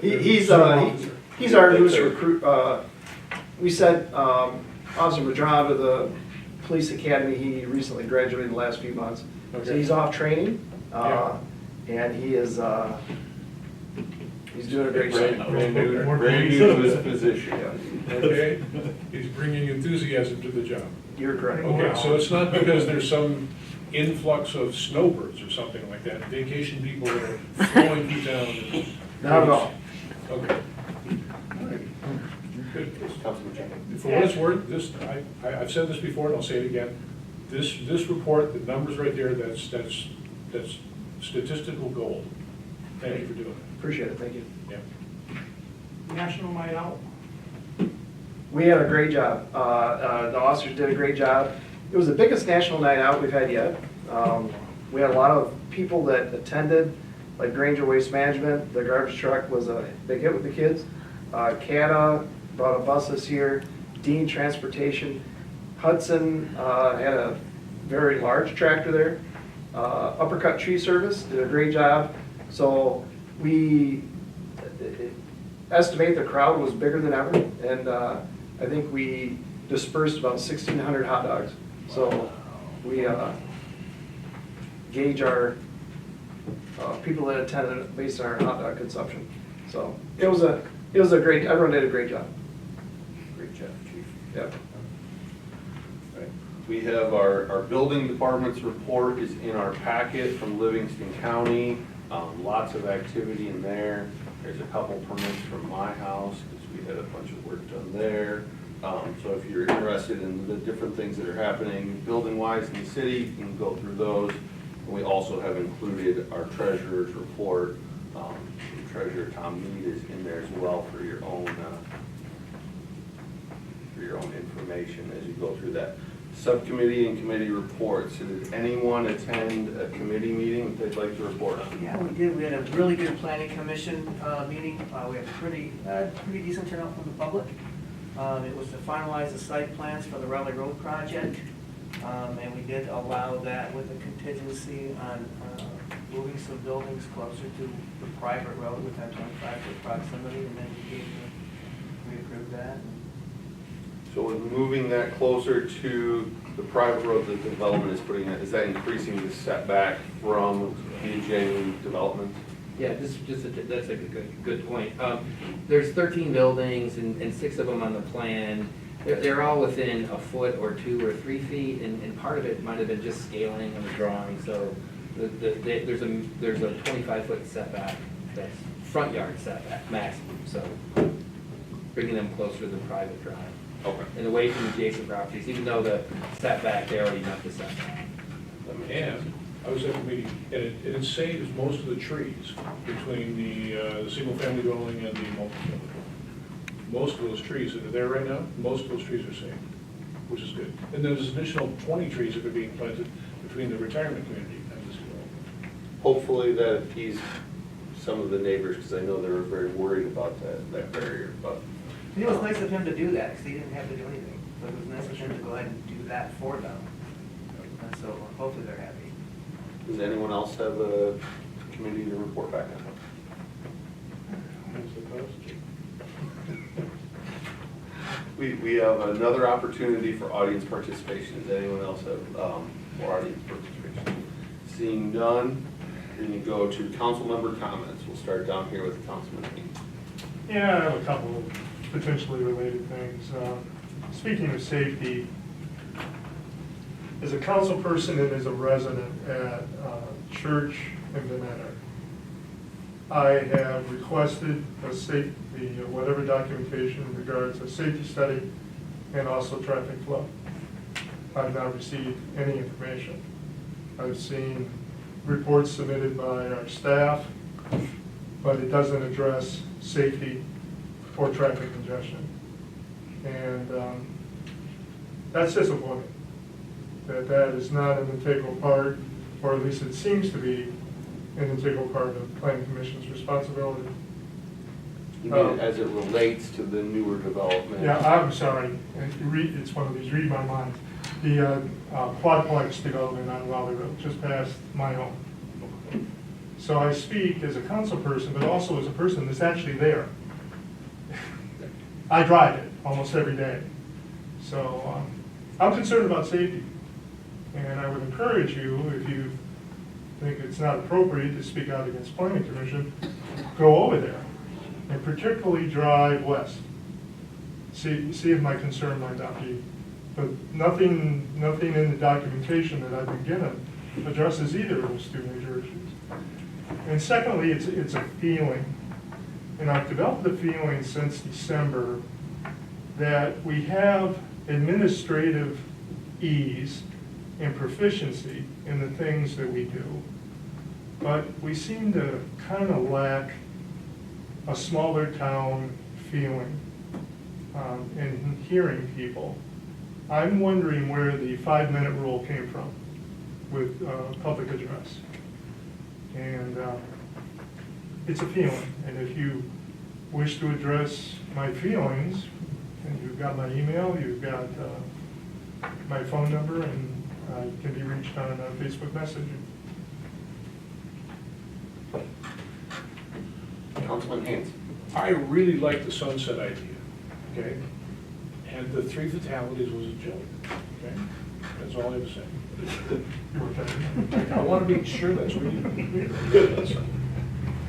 He's our newest recruit. We sent Officer Madrano to the police academy. He recently graduated in the last few months. So Okay. he's off training, Yeah. and he's doing a great job. Brand new to his position. Okay? He's bringing enthusiasm to the job. You're correct. Okay, so it's not because there's some influx of snowbirds or something like that, vacation people that are flowing through town. and- Not at all. Okay. Good. Councilman Jenkins. For what it's worth, this, I've said this before and I'll say it again, this report, the numbers right there, that's statistical gold. Thank you for doing it. Appreciate it, thank you. Yeah. National Night Out. We had a great job. The officers did a great job. It was the biggest national night out we've had yet. We had a lot of people that attended, like Granger Waste Management. The garbage truck was a big hit with the kids. CATA brought a bus this year. Dean Transportation. Hudson had a very large tractor there. Uppercut Tree Service did a great job. So we estimate the crowd was bigger than ever, and I think we dispersed about 1,600 hot dogs. So we gauge our people that attended based on our hot dog consumption. So it was a great, everyone did a great job. Great job, Chief. Yep. Right. We have our building department's report is in our packet from Livingston County. Lots of activity in there. There's a couple permits from my house, because we had a bunch of work done there. So if you're interested in the different things that are happening building-wise in the city, you can go through those. And we also have included our treasurer's report. Treasurer Tom Mead is in there as well for your own information as you go through that. Subcommittee and committee reports. Did anyone attend a committee meeting that they'd like to report on? Yeah, we did. We had a really good planning commission meeting. We had a pretty decent turnout from the public. It was to finalize the site plans for the Raleigh Road project. And we did allow that with a contingency on moving some buildings closer to the private road within 25-foot proximity, and then we approved that. So with moving that closer to the private road that the development is putting in, is that increasing the setback from the adjacent developments? Yeah, that's a good point. There's 13 buildings and 6 of them on the plan. They're all within a foot or 2 or 3 feet, and part of it might have been just scaling on the drawing. So there's a 25-foot setback, that's front yard setback maximum. So bringing them closer to the private drive. Okay. And away from adjacent properties, even though the setback, they already met the setback. And I was at the meeting, and it saves most of the trees between the single-family dwelling and the multi-family dwelling. Most of those trees that are there right now, most of those trees are saved, which is good. And there's an additional 20 trees that are being planted between the retirement community and this development. Hopefully that appeased some of the neighbors, because I know they were very worried about that barrier, but. It was nice of him to do that, because he didn't have to do anything. So it was nice of him to go ahead and do that for them. And so hopefully they're happy. Does anyone else have a committee to report back on? We have another opportunity for audience participation. Does anyone else have more audience participation? Seeing none, then you go to council member comments. We'll start down here with Councilman King. Yeah, I have a couple of potentially related things. Speaking of safety, as a council person and as a resident at Church and Veneta, I have requested whatever documentation in regards to safety study and also traffic flow. I've not received any information. I've seen reports submitted by our staff, but it doesn't address safety or traffic congestion. And that's disappointing, that is not an integral part, or at least it seems to be an integral part of the Planning Commission's responsibility. You mean as it relates to the newer development? Yeah, I'm sorry, it's one of these read my minds. The quadplex development on Raleigh Road, just past my home. So I speak as a council person, but also as a person that's actually there. I drive it almost every day. So I'm concerned about safety. And I would encourage you, if you think it's not appropriate to speak out against planning commission, go over there and particularly drive west. See if my concern might not be, but nothing in the documentation that I've been given addresses either of those two major issues. And secondly, it's a feeling, and I've developed the feeling since December that we have administrative ease and proficiency in the things that we do, but we seem to kind of lack a smaller town feeling in hearing people. I'm wondering where the 5-minute rule came from with public address. And it's a feeling, and if you wish to address my feelings, and you've got my email, you've got my phone number, and can be reached on Facebook messaging. Councilman Haynes. I really like the sunset idea, okay? And the 3 fatalities was a joke, okay? That's all I have to say. I want to be sure that's really good.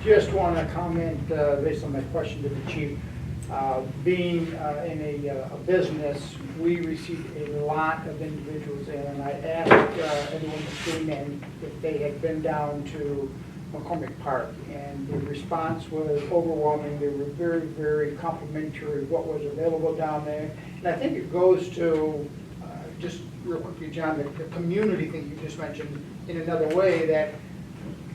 Just want to comment based on my question to the chief. Being in a business, we receive a lot of individuals in, and I asked everyone who came in if they had been down to McCormick Park, and the response was overwhelming. They were very, very complimentary of what was available down there. And I think it goes to, just real quickly, John, the community thing you just mentioned in another way, that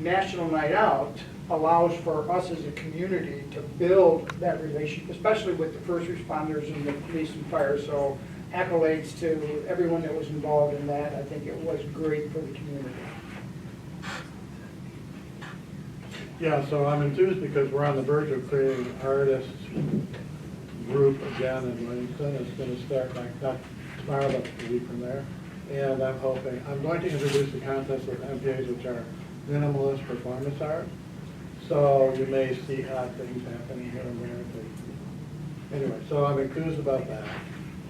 National Night Out allows for us as a community to build that relationship, especially with the first responders and the police and fire. So accolades to everyone that was involved in that. I think it was great for the community. Yeah, so I'm enthused because we're on the verge of creating an artist group again in Williamston. It's going to start like not tomorrow, but a week from there. And I'm hoping, I'm going to introduce the concepts of MPAs, which are minimalist performance art. So you may see odd things happening here and there. Anyway, so I'm enthused about that.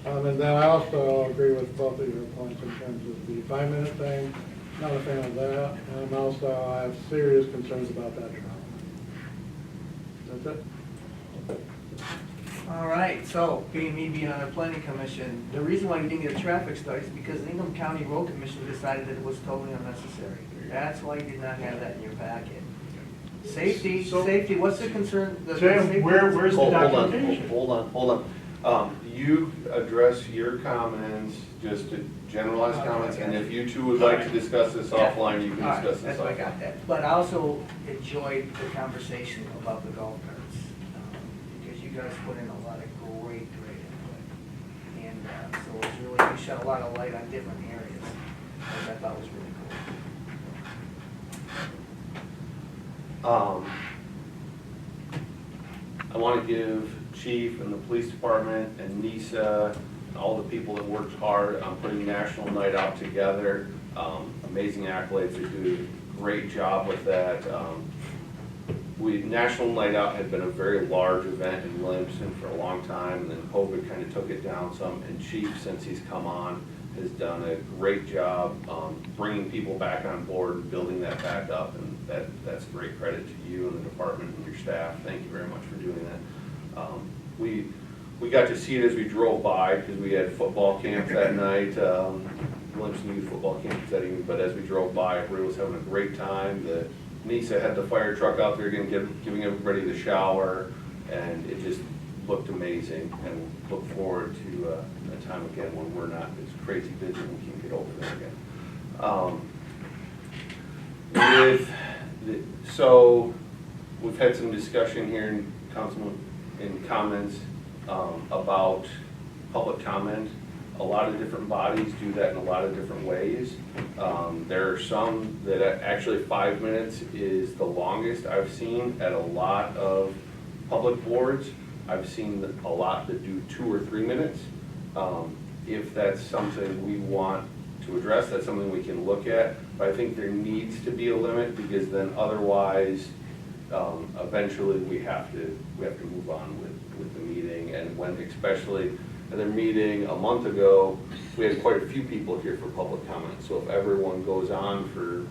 And then I also agree with both of your points in terms of the 5-minute thing. Not a fan of that. And also I have serious concerns about that traffic. That's it. All right, so being me being on the planning commission, the reason why we didn't get a traffic study is because the Ingham County Road Commission decided that it was totally unnecessary. That's why you did not have that in your packet. Safety, safety, what's the concern? Sam, where's the documentation? Hold on. You address your comments, just generalized comments, and if you two would like to discuss this offline, you can discuss this That's why I offline. got that. But I also enjoyed the conversation about the golf carts, because you guys put in a lot of great input. And so it's really, you shed a lot of light on different areas, which I thought was really cool. I want to give Chief and the police department and NISA and all the people that worked hard on putting National Night Out together. Amazing accolades. They do a great job with that. National Night Out had been a very large event in Williamston for a long time, and then COVID kind of took it down some. And Chief, since he's come on, has done a great job bringing people back on board and building that back up, and that's great credit to you and the department and your staff. Thank you very much for doing that. We got to see it as we drove by because we had football camp that night, Williamston Youth football camp that evening, but as we drove by, everybody was having a great time. The NISA had the fire truck out there giving everybody the shower, and it just looked amazing, and look forward to a time again when we're not as crazy busy and we can get over there again. So we've had some discussion here in Councilman in comments about public comment. A lot of different bodies do that in a lot of different ways. There are some that actually 5 minutes is the longest I've seen at a lot of public boards, I've seen a lot that do 2 or 3 minutes. If that's something we want to address, that's something we can look at, but I think there needs to be a limit, because then otherwise, eventually we have to move on with the meeting. And when, especially at their meeting a month ago, we had quite a few people here for public comment. So if everyone goes on for,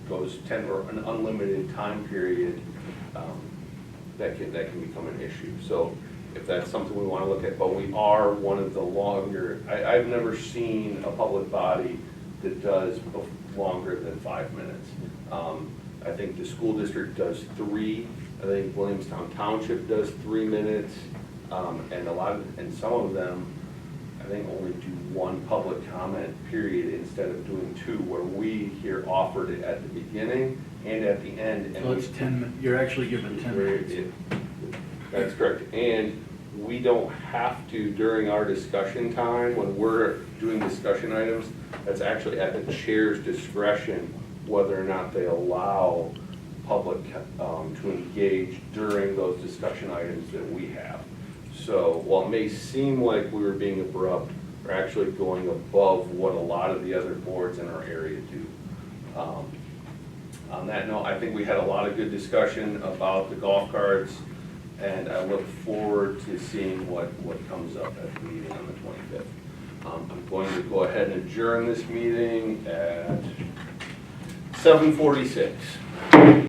goes 10 or an unlimited time period, that can become an issue. So if that's something we want to look at, but we are one of the longer, I've never seen a public body that does longer than 5 minutes. I think the school district does 3. I think Williamston Township does 3 minutes. And some of them, I think, only do 1 public comment period instead of doing 2, where we here offered it at the beginning and at the end. And So it's 10 minutes, you're actually given 10 minutes. That's correct. And we don't have to, during our discussion time, when we're doing discussion items, that's actually at the chair's discretion whether or not they allow public to engage during those discussion items that we have. So while it may seem like we were being abrupt, we're actually going above what a lot of the other boards in our area do. On that note, I think we had a lot of good discussion about the golf carts, and I look forward to seeing what comes up at the meeting on the 25th. I'm going to go ahead and adjourn this meeting at 7:46.